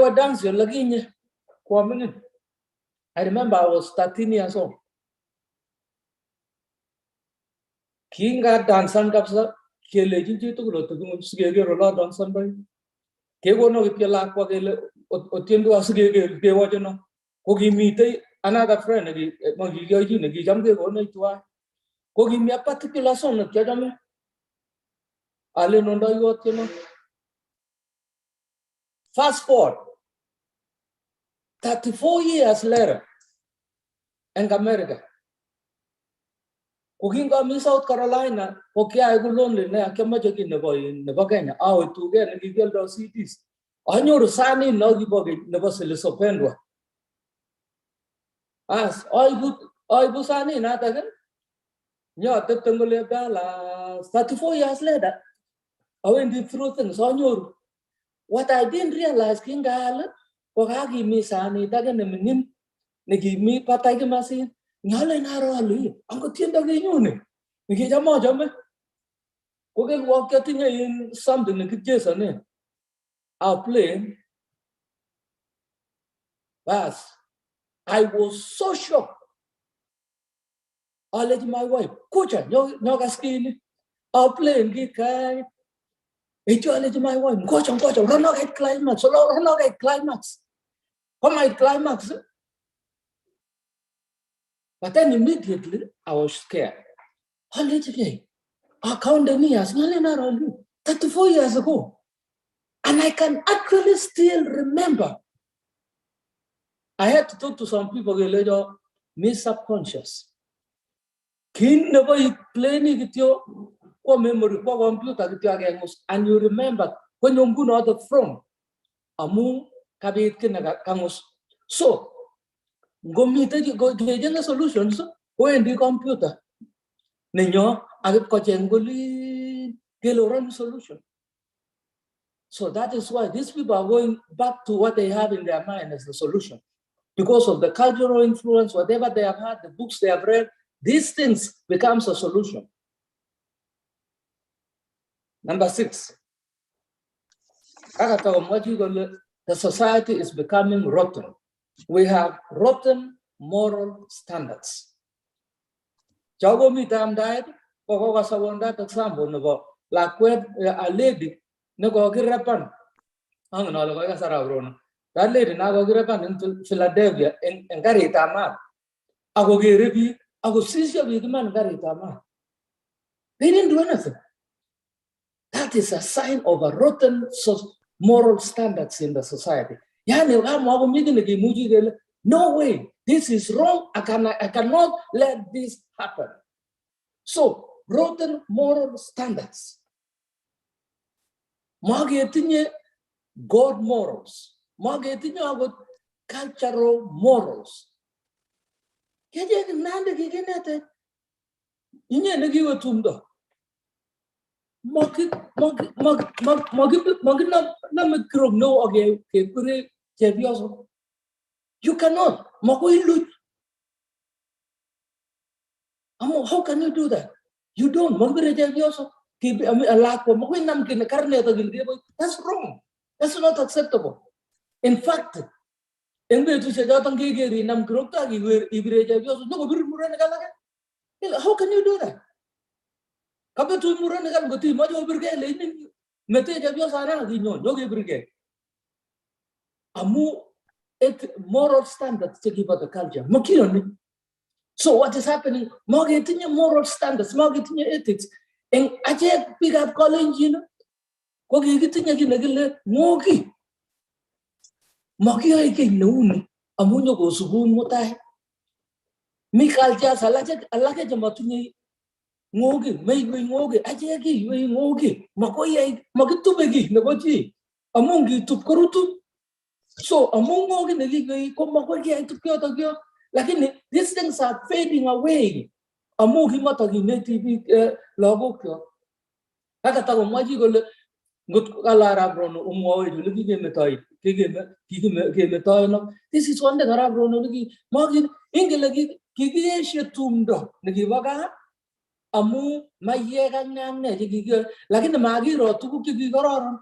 remember I was 13 years old. Kinga dansan kapsa kelejin jitu lo tu sgege rola dansan bai. Kego no kela kwa gele otiendo asgege ke wajono. Kogi mite another friend ngi magi yoji ngi jamge go no itwa. Kogi mi a particular song no kjame. Ale no nda yotino. Fast forward 34 years later in America. Kuginga mi South Carolina, okay, I go lonely na kamaja ki nebo Kenya. Aw tu ge ngi gel do cities. Anyo sani no gi boge nebo sele sopendwa. As I bu sani na ta gen. Nya te tengole bala 34 years later. I went through things anyo. What I didn't realize kingal ko hagi mi sani ta gen menin ngi mi patay ke masin. Nyale na rali, angko tienda ge nyune. Ngi jamo jame. Ko ge walk getting in something ngi jesa ne. Our plane. Bas. I was so shocked. I let my wife, kucha, nyoga skin. Our plane gi kai. Echo let my wife, kucha, run out at climax, run out at climax. Come at climax. But then immediately I was scared. I let it I counted the years, 34 years ago. And I can actually still remember. I had to talk to some people later, me subconscious. Kin never playing with your memory, computer, and you remember when you go out the front, amu kabit kinagamus. So, go meet go getting a solutions when the computer. Nenyo, I got a solution. So that is why these people are going back to what they have in their mind as the solution. Because of the cultural influence, whatever they have had, the books they have read, these things becomes a solution. Number 6. The society is becoming rotten. We have rotten moral standards. Jago mi tam died, ko ka sawonda example no like where a lady no go girapan. Ang no lo ka sarabron. That lady na go girapan in Philadelphia in Garita ma. Ago giribi, ago sisya with man Garita ma. They didn't do anything. That is a sign of a rotten moral standards in the society. No way, this is wrong. I cannot let this happen. So, rotten moral standards. Margetinye God morals. Margetinye about cultural morals. Kaya nande kigenete. Inye nagiwa tumdo. Magit na mikrog no okay kure chebioso. You cannot. How can you do that? You don't. That's wrong. That's not acceptable. In fact, how can you do that? Moral standards to give the culture. So what is happening? Moral standards, ethics. And I pick up Kalenjin. Ko kikitinye kit nekile ng'oki. Makiyoe kiy neu ni amu nyokosubun mutai. Mi cultures alake chematinye ng'oki, meiywei ng'oki, achek kiywei ng'oki. Makitupe kiy nebo chi. Amu ngitup korutu. So amu ng'oki nekiywei ko makoi kiyai tukyoto kyo. Lakini these things are fading away. Amu kimatakineti biik lagok kyok. Kakatakomwa chi kole ngot kala arap Rono umwoe kole kikemetoi no. This is one thing arap Rono ingele kikiyeshe tumdo nekibo gaa amu mayek ak ng'ang'e chekikiyoe lakini makiro tuguk chekikororon.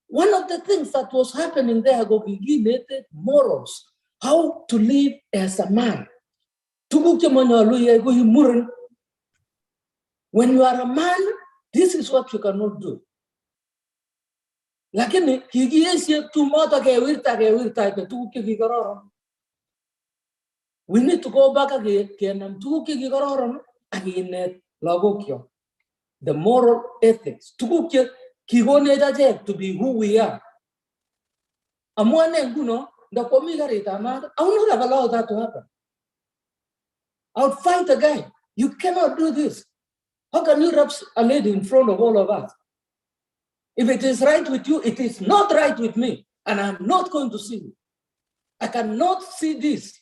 One of the things that was happening there ko kikinete morals, how to live as a man. Tuguk chemanyolu iyai ko imuren. When you are a man, this is what you cannot do. Lakini kikiyeshe tumoto kewirta tuguk chekikororon. We need to go back again kenam tuguk chekikororon ak kinet lagok kyok. The moral ethics. Tuguk che kikonech achek to be who we are. Amu ane nguno ndakomi garitab maat, I will not have allowed that to happen. I would fight a guy. You cannot do this. How can you rub a lady in front of all of us? If it is right with you, it is not right with me. And I'm not going to see it. I cannot see this.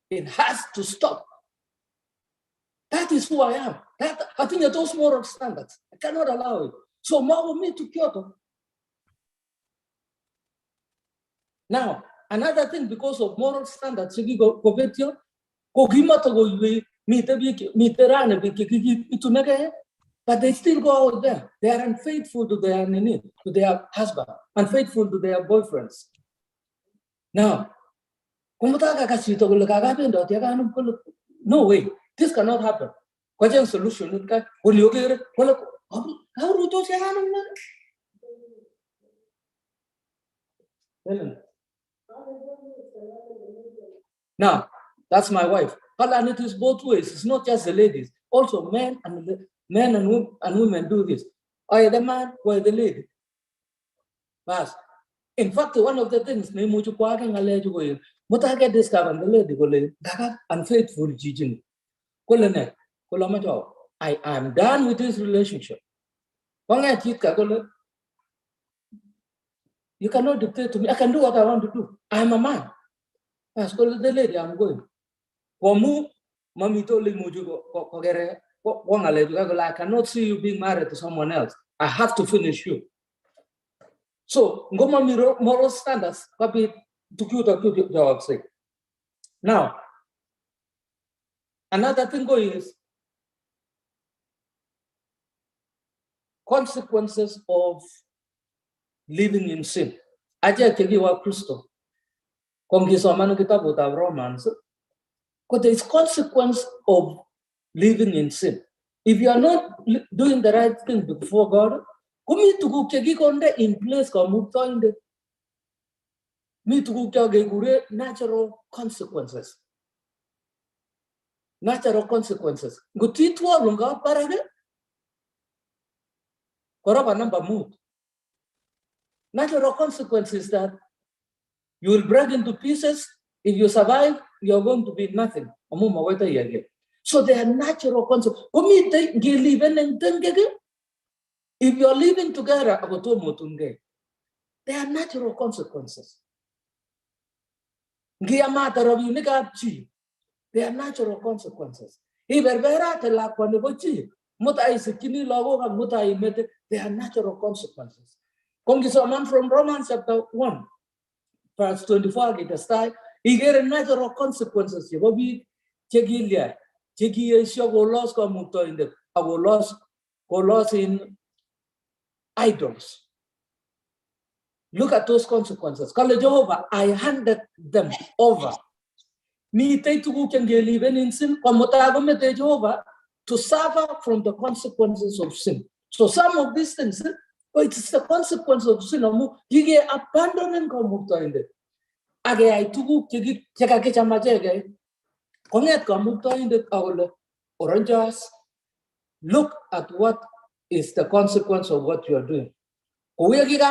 It has to stop. That is who I am. I think that those moral standards, I cannot allow it. So Mago me to Kyoto. Now, another thing, because of moral standards, but they still go out there. They are unfaithful to their husband, unfaithful to their boyfriends. Now, no way, this cannot happen. What solution? Now, that's my wife. And it is both ways. It's not just the ladies. Also, men and women do this. Or the man or the lady. But in fact, one of the things, I get discovered the lady, unfaithful teaching. I am done with this relationship. You cannot dictate to me. I can do what I want to do. I am a man. I told the lady, I'm going. Mommy told me, I cannot see you being married to someone else. I have to finish you. So, moral standards, now, another thing is consequences of living in sin. Aja kegiwa Kristo. Kongisomano kitabu ta Romans. Because there is consequence of living in sin. If you are not doing the right thing before God, kumi tugu kegi konde in place ka mukta inde. Mi tugu kage natural consequences. Natural consequences. Gutitwa lunga parage. Koraba number mood. Natural consequences that you will break into pieces. If you survive, you are going to be nothing. So there are natural consequences. If you are living together, there are natural consequences. There are natural consequences. There are natural consequences. From Romans chapter 1, verse 24, he get a natural consequences. You will be chegilia, loss in idols. Look at those consequences. Call Jehovah, I handed them over. Me take to can live in sin, Jehovah to suffer from the consequences of sin. So some of these things, it is the consequence of sin. You get abandoned and I tugu cheka chama chege konget kamukto inde awole oranges. Look at what is the consequence of what you are doing. We July.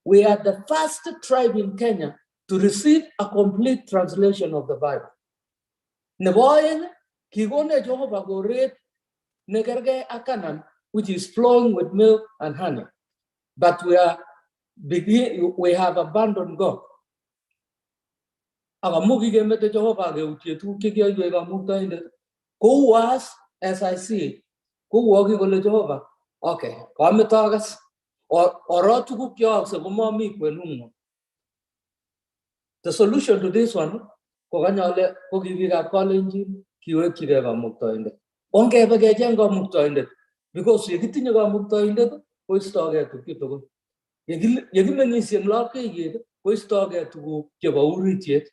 We are the first tribe in Kenya to receive a complete translation of the Bible. Neboyen kigone Jehovah go read negerge akanan, which is flowing with milk and honey. But we have abandoned God. Who was, as I see, who walking on Jehovah? Okay, come talk us or to cook your the solution to this one, Koganyale, Kogiviga Kalenjin, Kiwekireva Mukta in it. Onke Bagajango Mukta in it. Because you get in your Mukta in it, we started to Kito. Yagimanis in Laki, we started to go Kibauri yet.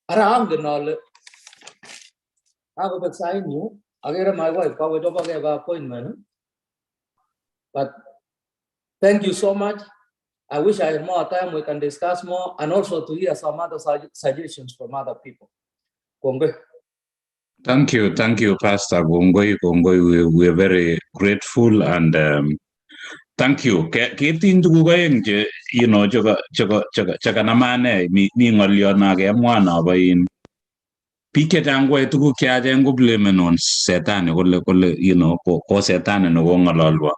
Around the knowledge. I would sign you. I get my wife, I would have appointment. But thank you so much. I wish I had more time, we can discuss more, and also to hear some other suggestions from other people. Thank you, Pastor Gongoi. We're very grateful and thank you. You know, mi ngoliona ke mwana ba in pike tangwe tuku kya jengo blame on setane kole you know ko setane no ngololwa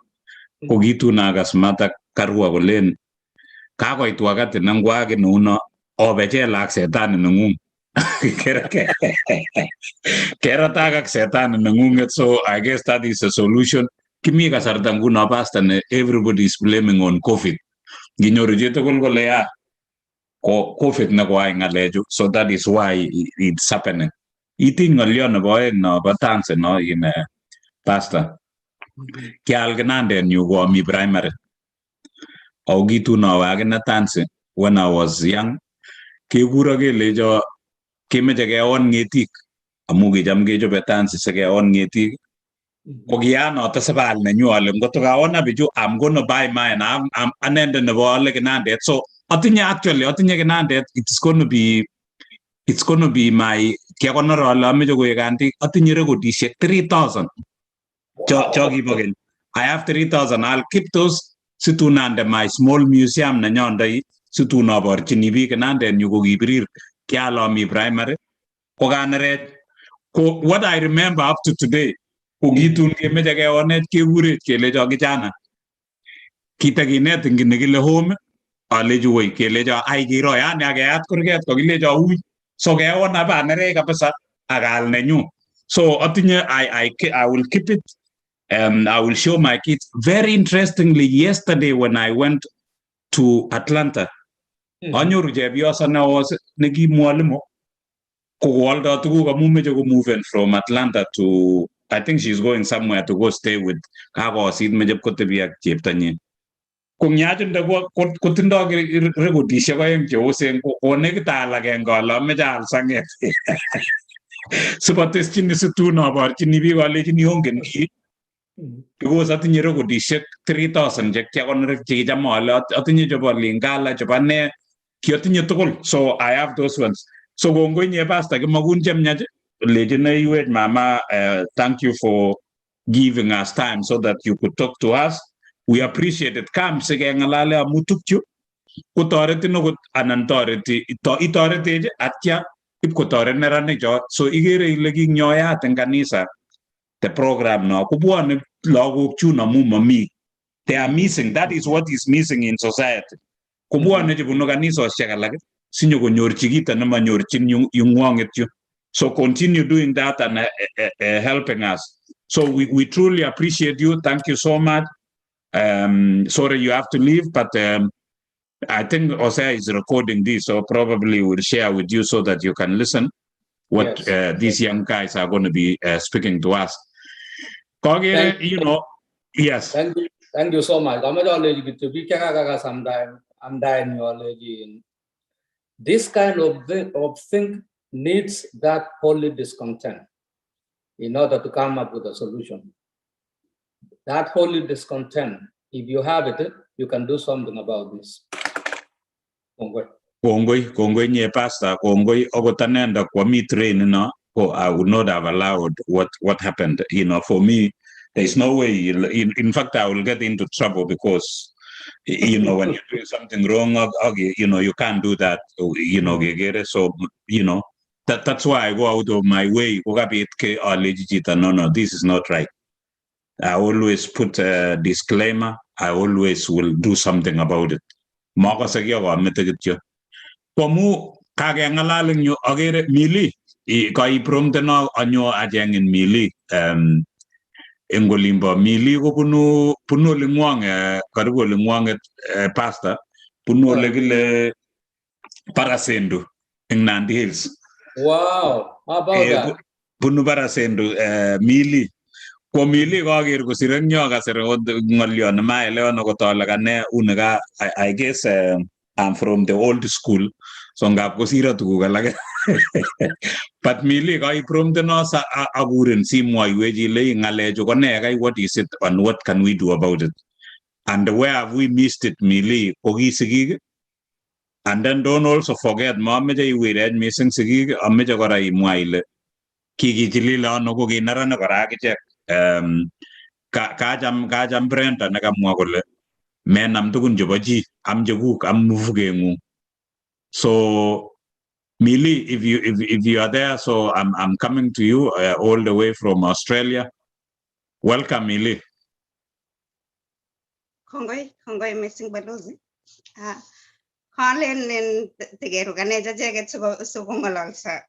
ko gitu nagas mata karwa kolen kako itwagate nangwage nuno obeche lak setane nungum kera tagak setane nungum. So I guess that is a solution. Kimi kasarta nguna pastor everybody is blaming on COVID. Ginyoru jeto kole ya COVID na kwa ngalejo. So that is why it's happening. Eating ngalion boy no batanse no in pastor. Kyal ganande nyu go mi primary. Augitu no wagena tanse when I was young. Kigura ge lejo kimeje ge on ngetik. Amugi jam ge jo betanse se ge on ngetik. Kogiano tasabal na nyu alem go to ga on abiju I'm going to buy mine. I'm anende no wale ganande. So actually it's going to be my kiakonorola mejo go ganti atinyere go dishek 3,000. I have 3,000. I'll keep those situnande my small museum na nyonda situna bor chinibi kanande nyugo gibrir kialo mi primary koganere ko what I remember up to today kogitun ke mejage onet ke ure ke le jogi jana kita ginet ngile home ale juwe ke le jo ai giro ya ne agat kurget ko le jo u so ke ona ba nere kapasa agal nenyu. So atinye I will keep it. I will show my kids. Very interestingly, yesterday when I went to Atlanta, Anyoru Jebiosa na was negi mwalimo ko walda to go moving from Atlanta to I think she's going somewhere to go stay with Kago Sid Majab Kotebia Cheptanye. Kunyajun the work Kutindog Reguti Shaway Jose or Negata Lagangola Majal Sanget. So, this is two no about Chinibi Legend Yongen. Because I think you go to 3,000 so I have those ones. So going near pasta mama thank you for giving us time so that you could talk to us. We appreciate it. Come again alale mutukchu authority no authority authority atya ipkotore nerane jo so igere ilegi nyoya tenganisa the program now they are missing. That is what is missing in society. So continue doing that and helping us. So we truly appreciate you. Thank you so much. Sorry you have to leave, but I think Osea is recording this, so probably we'll share with you so that you can listen what these young guys are going to be speaking to us. You know, yes. Thank you so much. I'm dying your this kind of thing needs that holy discontent in order to come up with a solution. That holy discontent, if you have it, you can do something about this. Kongoi nye pastor, kongoi ogotanenda kwa mi train na I would not have allowed what happened. For me, there's no way. In fact, I will get into trouble because, when you're doing something wrong, you can't do that. So, that's why I go out of my way. No, this is not right. I always put a disclaimer. I always will do something about it. Komu kagengalalin nyo agere mili kai promteno anyo ajeng in mili engolimbo mili ko punu lingwang karibu lingwang pasta punu legile Parasendu in Nandi Hills. Wow, how about that? Punu Parasendu mili ko mili ko ager ko sireng nyo ka sireng ngolyo na maelewano ko talaga ne unaga I guess I'm from the old school. So ngap ko sira tugu kalage. But mili ka from the no sa agurin si moy weji le ngale jo ne kai what is it and what can we do about it? And where have we missed it mili ogi sigig? And then don't also forget mama jay we read missing sigig ameja kora I moyle. Kiki jilila no ko ginara na kora ki kajam brenda na kamwa kole men am tugun jobaji am joguk am nufugengu. So Mili, if you are there, so I'm coming to you all the way from Australia. Welcome, Mili. Kongoi missing balozi. Harlan Tegeru Ganeja Jaget so Kongolalsa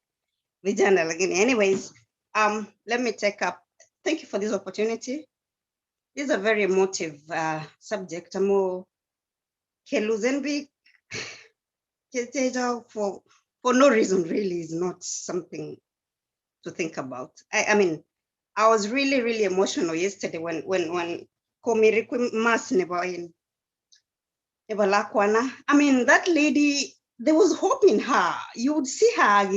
Vijana again. Anyways, let me take up. Thank you for this opportunity. This is a very emotive subject. Amo Keluzenbi for no reason really is not something to think about. I mean, I was really, really emotional yesterday when Komiriku Mas never in Lakwana. I mean, that lady, there was hope in her. You would see her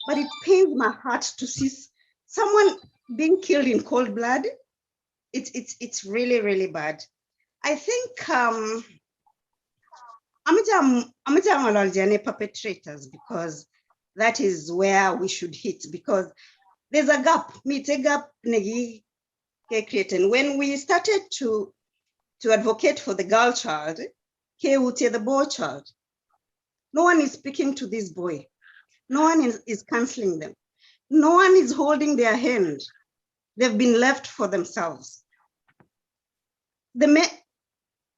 but it pains my heart to see someone being killed in cold blood. It's really, really bad. I think I'm perpetrators because that is where we should hit because there's a gap. When we started to advocate for the girl child, the boy child, no one is speaking to this boy. No one is counseling them. No one is holding their hand. They've been left for themselves.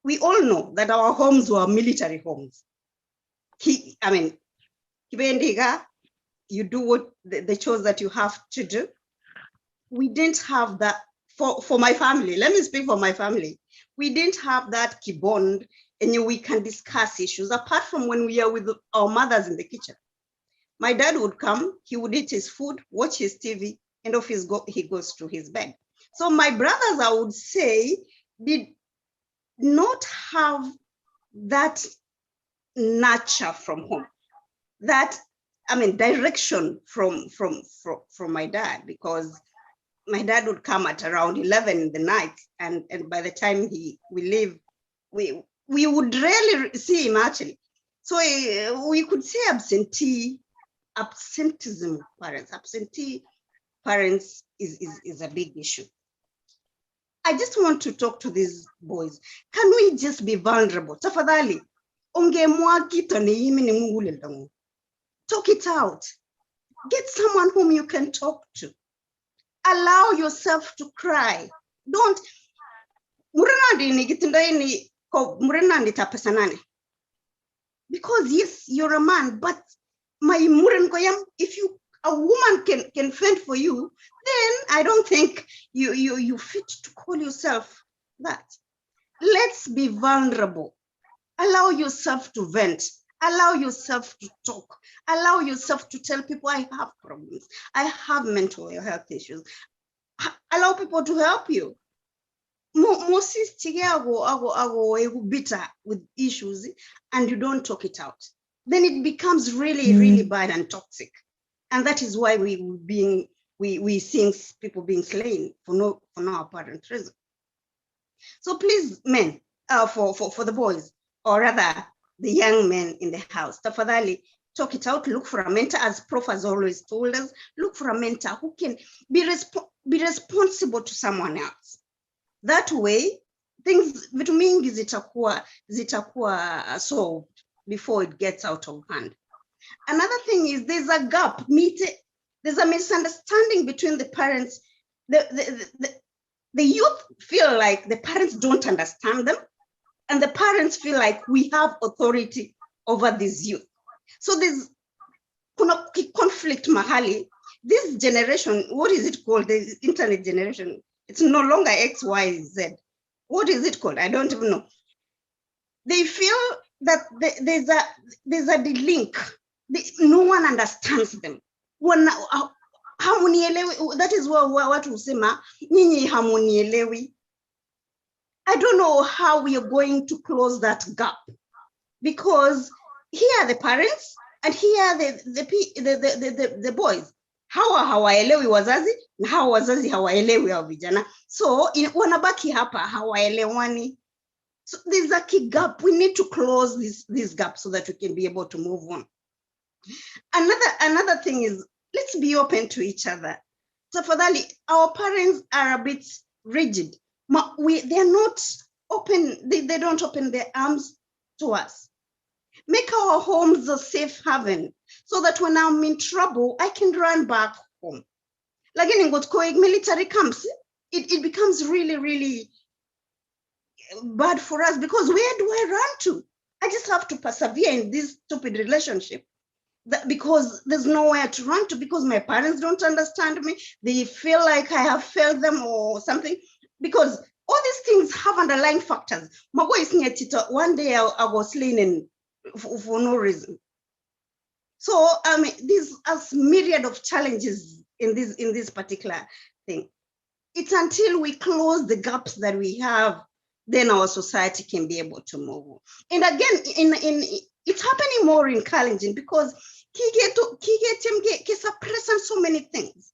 We all know that our homes were military homes. I mean, you do what the chores that you have to do. We didn't have that for my family. Let me speak for my family. We didn't have that key bond and we can discuss issues apart from when we are with our mothers in the kitchen. My dad would come, he would eat his food, watch his TV, and off he goes to his bed. So my brothers, I would say, did not have that nurture from home, that, I mean, direction from my dad, because my dad would come at around 11 in the night, and by the time we leave, we would rarely see him actually. So we could say absenteeism parents, absentee parents is a big issue. I just want to talk to these boys. Can we just be vulnerable? Tafadhali, talk it out. Get someone whom you can talk to. Allow yourself to cry. Don't. Because yes, you're a man, but if a woman can fend for you, then I don't think you fit to call yourself that. Let's be vulnerable. Allow yourself to vent. Allow yourself to talk. Allow yourself to tell people, I have problems. I have mental health issues. Allow people to help you. Most bitter with issues and you don't talk it out. Then it becomes really, really bad and toxic. And that is why we seeing people being slain for no apparent reason. So please, men, for the boys, or rather the young men in the house, tafadhali, talk it out, look for a mentor, as Prof has always told us, look for a mentor who can be responsible to someone else. That way, things vitu mingi zitakuwa solved before it gets out of hand. Another thing is there's a gap, there's a misunderstanding between the parents. The youth feel like the parents don't understand them, and the parents feel like we have authority over this youth. So there's conflict mahali. This generation, what is it called? The internet generation. It's no longer X, Y, Z. What is it called? I don't even know. They feel that there's a link. No one understands them. That is what we say, nyinyi hamunielewi. I don't know how we are going to close that gap, because here are the parents and here are the boys. Hawaelewi wazazi na hawa wazazi hawaelewi hao vijana. So wanabaki hapa hawaelewani. So there's a key gap. We need to close this gap so that we can be able to move on. Another thing is, let's be open to each other. Tafadhali, our parents are a bit rigid. They're not open. They don't open their arms to us. Make our homes a safe haven so that when I'm in trouble, I can run back home. Like in military camps, it becomes really, really bad for us, because where do I run to? I just have to persevere in this stupid relationship because there's nowhere to run to, because my parents don't understand me. They feel like I have failed them or something, because all these things have underlying factors. One day I was slain for no reason. So these are myriad of challenges in this particular thing. It's until we close the gaps that we have, then our society can be able to move. And again, it's happening more in Kalenjin, because suppress so many things.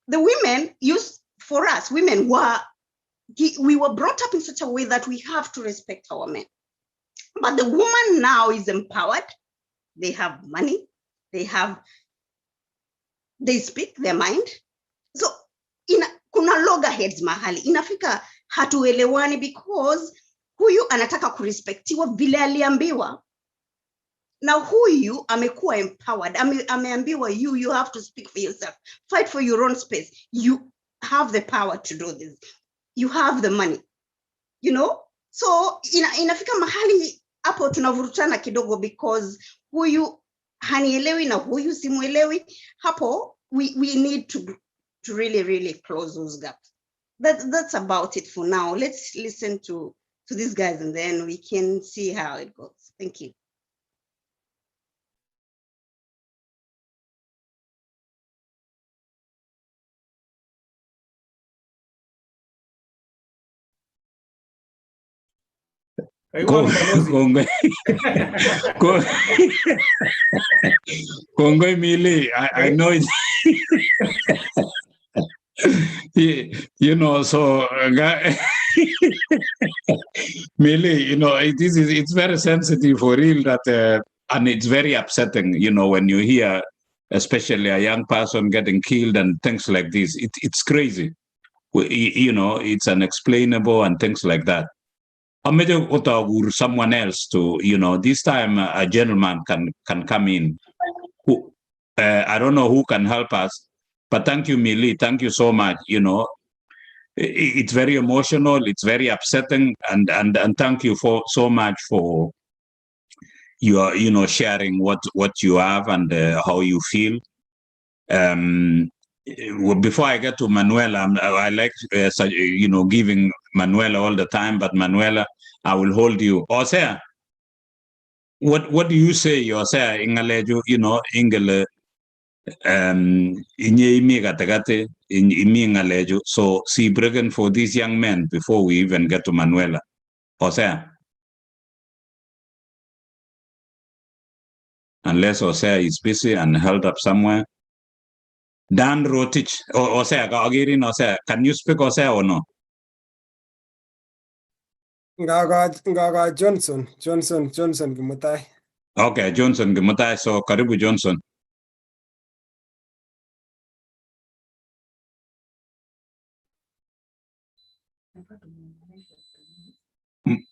The women we were brought up in such a way that we have to respect our men. But the woman now is empowered. They have money. They speak their mind. So kuna loggerheads mahali. Inafika hatuelewani, because huyu anataka kurespectiwa vile aliambiwa. Now huyu amekuwa empowered. Ameambiwa you have to speak for yourself. Fight for your own space. You have the power to do this. You have the money. You know? So inafika mahali hapo tunavurutana kidogo, because huyu hanielewi na huyu simuelewi. Hapo we need to really, really close those gaps. That's about it for now. Let's listen to these guys, and then we can see how it goes. Thank you. Kongoi Mili, I know it. You know, so Mili, you know, it's very sensitive for real, that and it's very upsetting, you know, when you hear, especially a young person getting killed and things like this. It's crazy. You know, it's unexplainable and things like that. Someone else to, you know, this time a gentleman can come in. Who, I don't know who can help us, but thank you, Mili. Thank you so much. You know, it's very emotional. It's very upsetting, and thank you so much for your, you know, sharing what you have and how you feel. Before I get to Manuela, I like you know, giving Manuela all the time, but Manuela, I will hold you. Osea, what do you say, Osea, ingaleju, you know, ingale inye imi gategate imi ngaleju. So see breaking for these young men before we even get to Manuela. Osea. Unless Osea is busy and held up somewhere. Dan Rotich, Osea, Osea, can you speak Osea or no? Ngaga Johnson Kimutai. Okay, Johnson Gimutai, so karibu Johnson.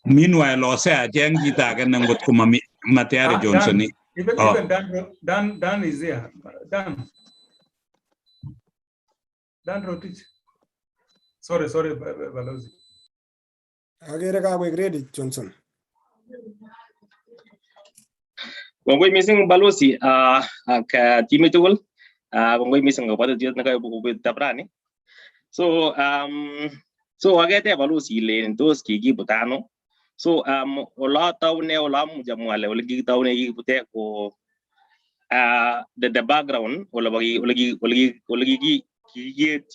Meanwhile, Ose ajeng kita akan nanggut kuma materi Johnson ni. Even Dan is there. Dan Rotich. Sorry, Balozi. Agere ka ready, Johnson. Kongoi missing Balozi ak team tugul kongoi missing kepada dia nak buku tabrani. So agete Balozi le tos kiki butano. So ola taune ola mujamuale olagi taune kiki bute ko the background olagi kiki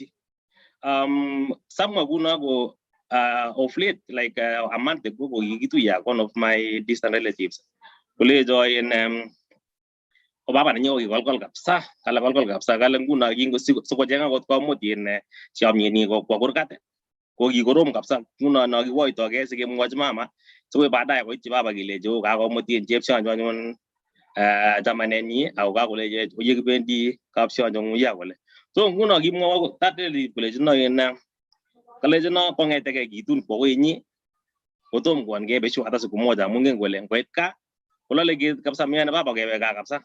some guna go of late like a month ago gitu ya one of my distant relatives boleh join baba nyo gol kapsa kala nguna gingo siko jenga got ko mutin siam ni ko kurkate ko gi gorom kapsa nguna na gi woi to ge sige mwaj mama so baadaye ko baba gile jo ga ko mutin jep shan jon jamane ni au ga gole je yigi bendi kapsa jon ya gole so nguna gi mo tateli gole no yen kale jona ko ngete ge gitun ko ni otom kwan ge beshu hata siku moja munge ngole ngwetka kula legi kapsa miana baba ge ga kapsa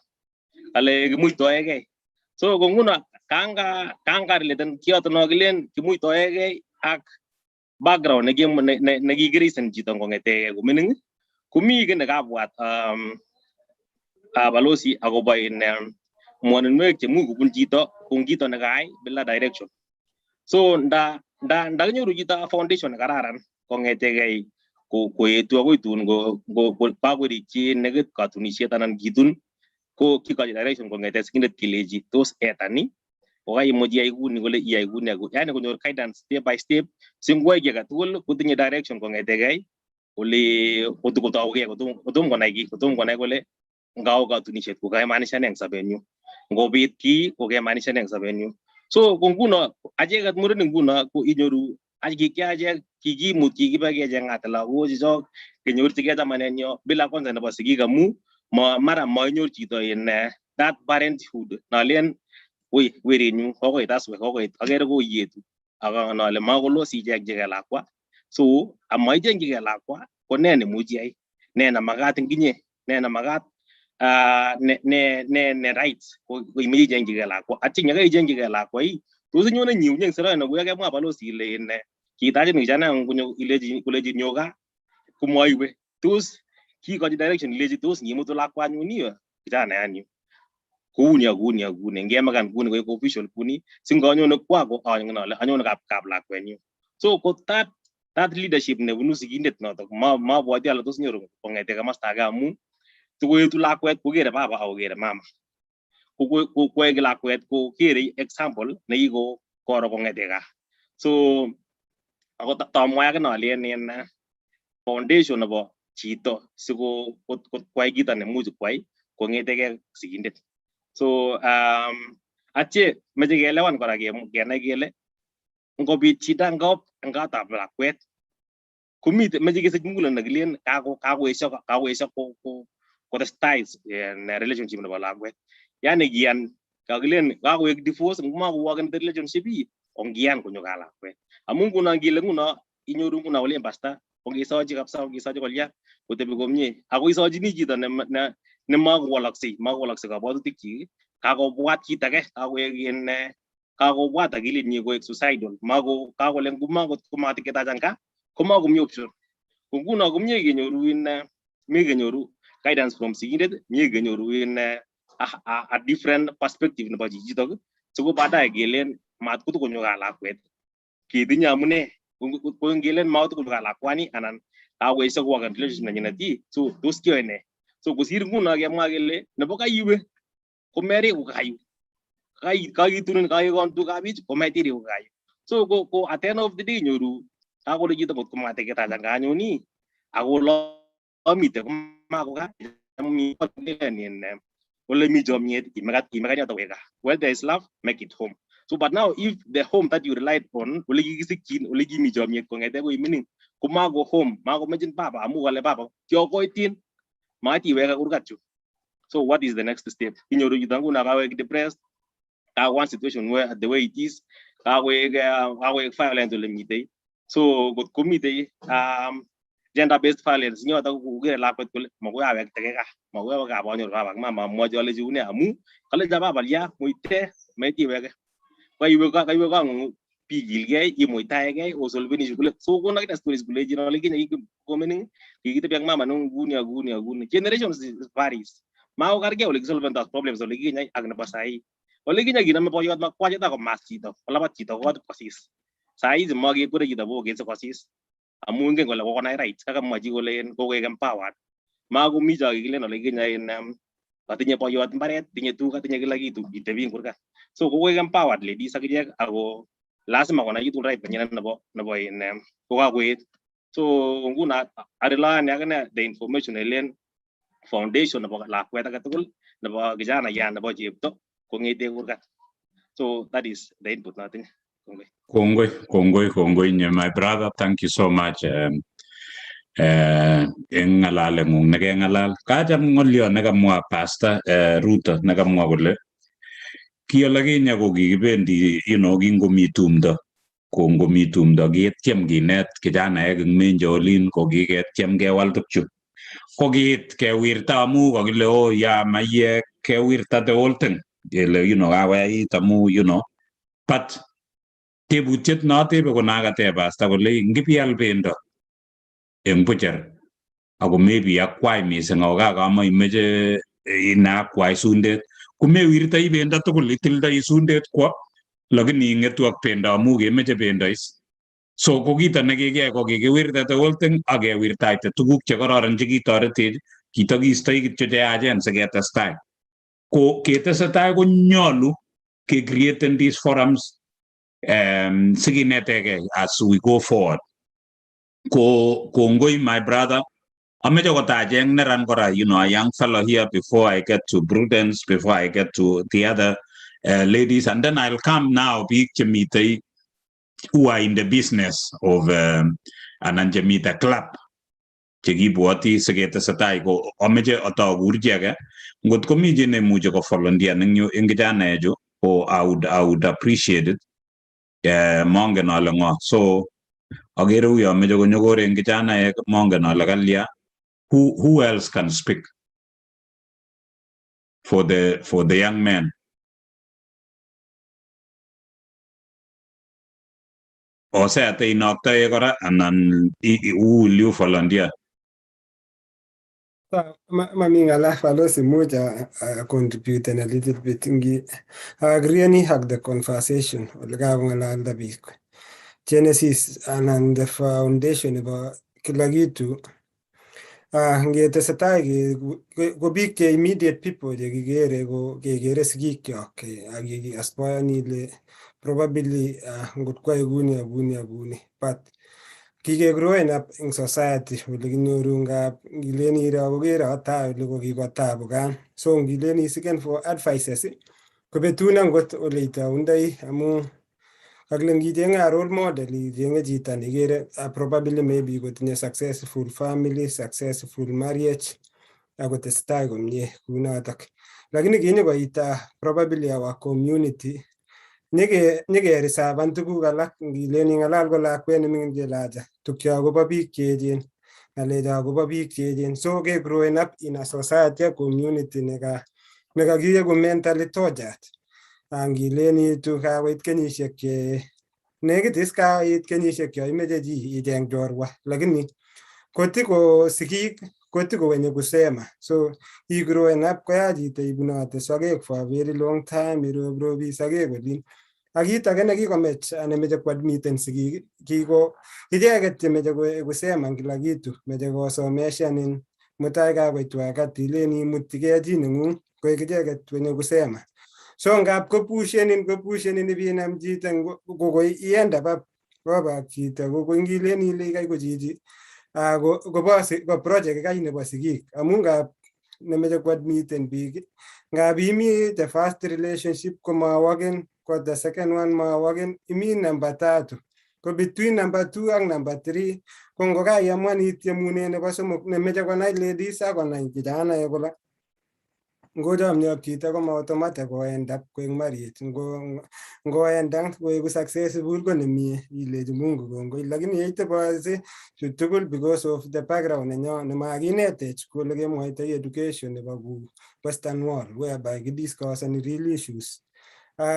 ale gi muito ege so gonguna kanga releten kiyoto no gilen gi muito ege ak background ne gi grisen jito ngete go mening kumi ge ne ga bwat Balozi ago bay in monen mek ci mu gun jito ne gay billa direction so nda nyoru jita foundation kararan ko ngete gay ko etu ko itun go pagori ci neget katuni setanan gitun ko kika direction ko ngete skindet kileji tos etani o ay moji ay guni gole ay guni go yani ko nyor guidance step by step singwa ge gatul ko tinye direction ko ngete gay ole ko to taw ge ko dum ko nay gole ngaw katuni set ko kay manisha neng sabenyu ngo bit ki ko ge manisha neng sabenyu so kunguna aje gat murin nguna ko inyoru aji aje kigi muti gi bage je ngatla wo jo ke nyor tige zamanenyo bila konza na basigi gamu mara nyor chito in that parenthood na len we nyu ko itas we ko agere ko yetu aga na le magolo si je la kwa so amma je la kwa ko nene muji ai nena magat nginye nena magat ne rights ko imi je la kwa atinya ga je la kwa i tuzi nyone nyiu nyeng sera na buya mwa Balozi le ne kita je ni jana ngunyo ileji nyoga kumoiwe tuz ki ko direction ileji tuz nyimu to la kwa nyuni kita na yani kunya ngema kan kuni ko official kuni singo nyono kwa ko ngona le anyono kap la kwenyu so ko that leadership ne bunu sigindet no to ma bwati ala tos nyoru ko ngete ka mastaga mu tu la kwet ko gere baba au gere mama ko la kwet ko kiri example ne igo koro ko ngete ka so ako ta moya ka no le ne foundation abo chito siko ko kwai kita ne mu kwai ko ngete ke sigindet so ache meje gele wan kora ge na gele ngo bi chita ngop ngata la kwet kumi meje ge sigmula na glen ka ko eso ko the styles in relationship na bala kwet yani gian ka glen ka ko divorce nguma ko wagan relationship yi on gian ko nyogala kwet amungu na gile nguna inyoru nguna wale basta ongi soji kapsa ongi soji kolya ko tebi gomnye ako isoji ni jita ne magwalaksi ka bodu tikki ka ko buat kita ke ka ko yen ka ko buat agili ni ko suicidal mago ka ko len guma ko mati kita janka ko mago mi option nguna gomnye ge nyoru in me ge nyoru guidance from sigindet me ge nyoru in a different perspective na baji jito so ko bada gelen mat ko to nyogala kwet ki dinya mune ko ngelen ma to ko gala kwani anan awe so wagan relationship na nyinati so dos kyo ne so ko sir nguna ge magele ne boka yiwe ko meri ko kayu kai tunun kai gon tu ka bich ko metiri ko kayu so ko at the end of the day nyoru ako le jito ko mate ke ta janga nyoni ako lo mite ko ma ko ka mi ko ne ole mi jom nyet imagat to wega where there is love make it home. So but now if the home that you relied on ole gi sikin ole gi mi jom nyet ko ngete ko imining ko ma go home ma go imagine baba amu wale baba kyo ko itin ma ti wega urgachu So what is the next step? In your depressed, one situation where the way it is, violence will so good committee gender-based violence nyo ta ku ge la kwet kule mo ga wek tege ka mo ga ba nyor ba ma mo jole ju ne amu kale jaba bal ya muite meti wege ka yu ga pigil ge i muita ge o sol beni kule so ko na kita stories kule jino lagi ne ko mening ki kita biang mama nung gunia generations varies mau karge o lagi solve those problems o lagi nya agna pasai o lagi nya gina me po yot ma kwa ta ko mas chito wala ba chito ko pasis sai mo ge ko kita bo ge so pasis amun ngen kole kokonai rights kaka mwachi kole kokoek empowered makomi cho kikilen ole kinye atinye boyot mbaret tinye tuga tinye kila kitu itebi ing kurgat so kokoek empowered ladies akichek ako lazima konai kitu right penyenet nebo in kokakoet so nguna arilan yakane the information elen foundation nebo lakwet age tugul nebo kijana yan nebo chepto kongete kurgat so that is the input natin. Kongoi, my brother. Thank you so much. Ngalale ngung ngalal. Kajam ngolyo nakamwa pastor Ruto nakamwa kole kiyolagi nya ko kikibendi kingomi tumdo kongomi tumdo ketiem kinet kijanaek eng menjolin ko kiketiem kewal tukchu ko kiit kewirta amu kokile ya maye kewirta the whole thing kele kawait amu but tebutiet notebe konakateb asta kole ngipial bendo eng bucher ako maybe akwai mising ako kakama imeche inakwai sundet kumewirtoi bendo tugul itildoi sundet kwo lakini ing'etu ak bendo amu kemeche bendo is so ko kito nekikiyai ko kikiwirte the whole thing akewirtaite tuguk chekororon chekitoretech kitokiistoi kityo cheyachen siketestai ko ketesetai konyolu kecreaten these forums sikinetege as we go forward. Kongoi, my brother. Ameche kotajeng neran kora, a young fellow here before I get to Prudence, before I get to the other ladies, and then I'll come now, big Chemite, who are in the business of Ananjamita Club. Chegibuati segete satai ko ameche atagurjege ngot komi jene muje ko volunteer nyu ingijana ejo or I would appreciate it. Mongen ale ngo so agere uyo meje konyogore ingijana e mongen ale kalya who else can speak for the young men o se ate inokta e kora anan will you volunteer Mami ngala falosi moja contribute a little bit ngi agree hug the conversation olga ngala ndabi Genesis and the foundation about kila kitu ngetesetai ko biik che immediate people che kikere sigikyok aspire ile probably ngot kwai guni but growing up in society ole kinyoru ngap ngileni ira kokere ata ole kokikotabu kan so ngileni siken for advices ko betuna ngot ole itaundai amu kaklen kichenge role model ichenge chito nekere probably maybe kotinye successful family successful marriage akotestai komie kunotok lakini kinyokoita probably our community nyeke reservan tuguk alak ngileni ngalal ko lakwet nemingin kelaja tukyo akobo biik cheechen ngalecho akobo biik cheechen so ke growing up in a society a community nekakiyeku mentally tortured angileni tu kawait kenyisiek che nekit is kawait kenyisiek cho imeche chi icheng chorwa lakini kotiko sigik kotiko wenye kusema so you growing up koya chito ibunote sokek for a very long time irobi sokek olin akit age nekikomech nemeche kuadmiten sigik icheket chemeche kusema kila kitu meche kosomeshanin mutai kakoit wakati ileni imutige chi neng'ung koek icheket wenye kusema so ngap kopushenin ibinam chito kokoi iende koba chito kokoi ngileni ile kai ko chichi ko project kai nebo sigik amu ngap nemeche kuadmiten biik ngap imi the first relationship komawaken ko the second one mawaken imi number 3 ko between number 2 ak number 3 ko ngokaiamuan itiemune nebo somok nemeche konai ladies ak konai kijana kola ngochamyo chito koma automatic end up koek marriage end up koek successful ko nemie ilechi Mungu kongoi, lakini yeite boise chu tugul because of the background nenyo nemakinetech kole kemwaita education nebo western world whereby kidiscussani real issues.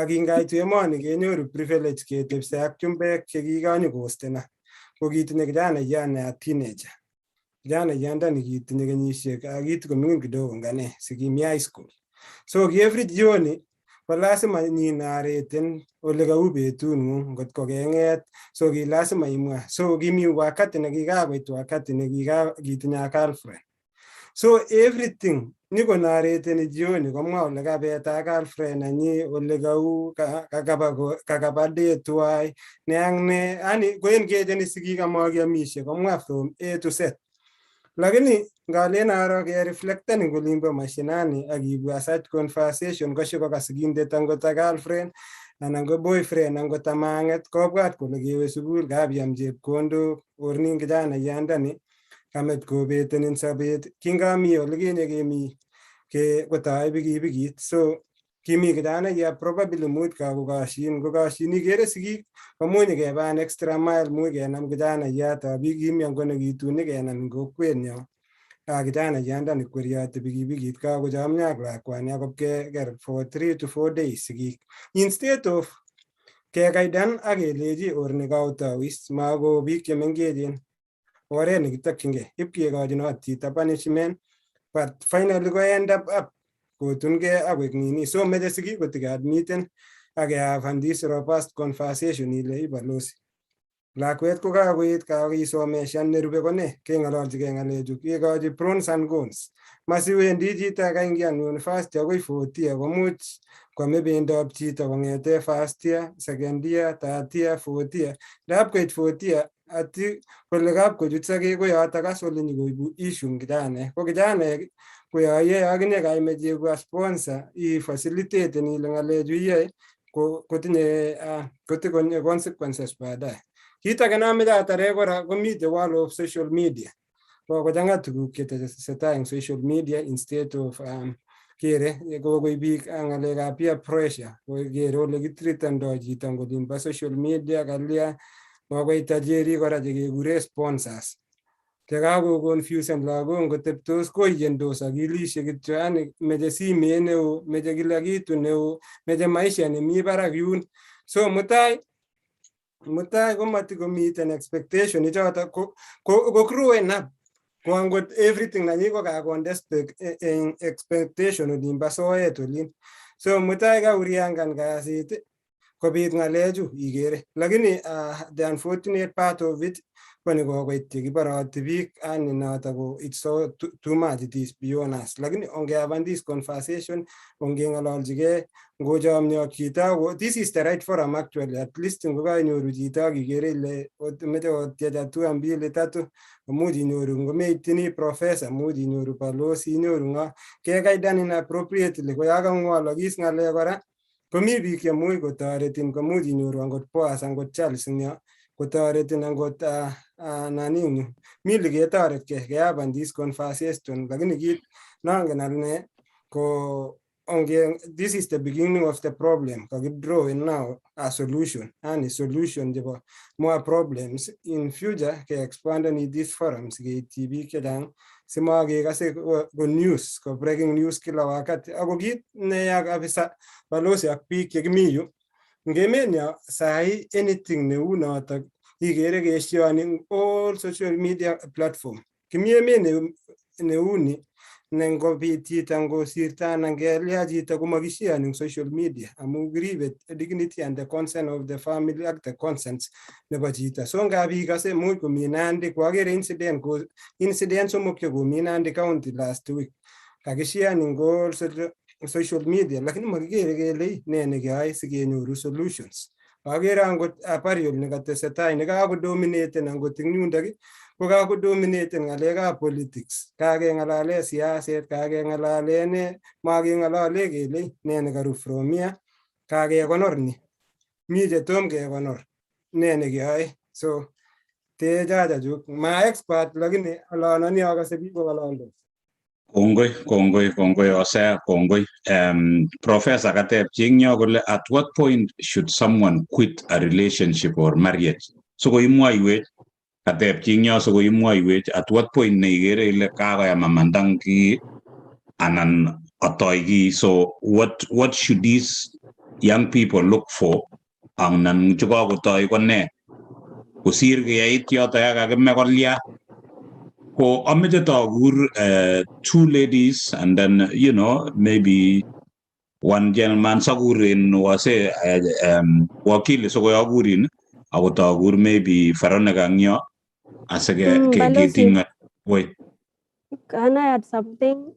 Kingaitu emoni kenyoru privilege ketepse ak chumbek chekikanyo kostena ko kitinye kijana ne teenager. Kijana yandani kitinye kenyisiek kitu komingin kidogo ngane sikimi high school. So every jioni ko lazima ninareten ole kau betung'ung ngot ko kenget, so ki lazima imwa. So kimi wakati nekikakoit wakati kitinye girlfriend. So everything niko nareteni jioni komwa ole kabeta girlfriend nanyi ole kau kakaba date tuai ne ak ne, yani koen kecheni sikik amakiamishe komwa from A to Z. Lakini ngalen aro ke reflecten ing olimbo mashinani akibu such conversation ko shiko kasikindet angot a girlfriend anan ko boyfriend angot a manget kobwat kole kewe sukul kabiam chepkondok ornin kijana yandani kamet kobeten in sabet kingami ole kenye kemi ke kotai pikipikit. So kimi kijana ya probably much kakokashin ikere sikik komuch keban extra mile much kenam kijana yata biik kimi angone kituni kenam kokwet nyo kijana yandani kweriate pikipikit kakochamnya ak lakwani akop keker for 3 to 4 days sikik instead of kekaidan ak kelechi or nekautawis mako biik chemengechen oret nekitokyingei ipkekochinot chito punishment but finally ko end up kotungei akoek nini. So meche sikik kotikeadmiten ak kehavan this robust conversation ile ibalosi lakwet ko kakoet kakisomeshan nerube kone keng'ololchigei ng'alechu kekochi pros and cons. Masiwendi chito kaingian university akoi 4th year komuch kwame bendop chito kong'ete first year, second year, third year, 4th year. Ndap koit 4th year ati kole kap kochut sake ko yotok as ole nyikoibu issue kijanaek. Ko kijanaek ko yoiyoe akinye kaimeche kwa sponsor facilitate ile ng'alechu iyoe kotinye consequences baadaye. Kit age nameche atare kora komite wall of social media. Kokochang'a tuguk chetesetai eng social media instead of kere kokoi biik ng'alekab peer pressure kere ole kitreatendoi chito eng olimbo social media kalya kokoi tajeri kora chekekure sponsors chekakoconfusen lagok ngoteptos koiyendos akilishek kityo, yani meche simet neo, meche kila kitu neo, meche maisha nemi barak yun. So mutai komatikomiten expectation ichotok ko growing up ko angot everything nanyi ko kakonde eng expectation olimbo soet olin. So mutai kauriangan kasit kobit ng'alechu ikere, lakini the unfortunate part of it kwani kokoit chekiboroti biik ani notok ko it's so too much, it is beyond us. Lakini ongehavan this conversation ongeng'ololchigei ngochamyo chito, this is the right forum actually, at least ngokainyoru chito akikere ile meche otiech hatua 2 3 much inyoru ngomeitini professor, much inyoru balozi, inyoru ng'o kekaidan appropriately ko yakang'walokis ng'alek kora komi biik chemuch kotoretin, komuch inyoru angot Boaz angot Charles ng'yo kotoretin angot nanini mi liketoretkei kehavan this conversation. Lakini kit nangen ane ko this is the beginning of the problem kakidraw now a solution, yani solution chebo more problems in future ke expandani these forums keityi biik chechang simakekase ko news ko breaking news kila wakati. Ako kit neya kabisa balozi ak biik chekimi yu ngemenyo sahi anything neu notok ikere keeshoni all social media platform. Kimi emet neuni nengobit chito ngosirta anan kelya chito komakisheani eng social media amu kiribe dignity and the consent of the family ak the consents nebo chito. So ngab ikase much komi Nandi, kwakere incident somok chekomi Nandi county last week kakisheani eng all social media, lakini makikere kele ne nekeyoe sikenyoru solutions. Akere angot burial nekatesetai nekakodominaten angot eng yundok ko kakodominaten ng'alekab politics, kakeng'alale siaset, kakeng'alale ne makeng'alale kele ne nekaru from here, kakekonor ni mi chetom kekonor ne nekeyoe. So techacha chuk ma expert lakini alononi akase biik kong'alaldos. Kongoi, Ose, Kongoi. Professor Kateb Chinyo kole, at what point should someone quit a relationship or marriage? So go imwaiwech, Kateb Chinyo, so go imwaiwech, at what point neigere ile kaya mamandang ki anan otoigi. So what should these young people look for? Ang nan chuko kutoi konne. Kusir kiyait yoto ya kagime kolya. Ko ameche tagur two ladies and then maybe one gentleman sagurin wase wakili so yagurin ako tagur maybe Veronica ngyo asage ke Balozi, getting wait. can I add something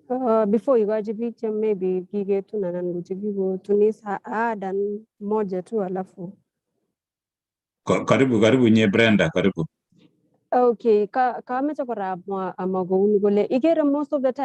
before you go to picture? Maybe gige tu na nangujibigo tunis dan moja tu alafu. Karibu nye Brenda, karibu. Okay, ka mecha kora amago gole. Igere most of the time.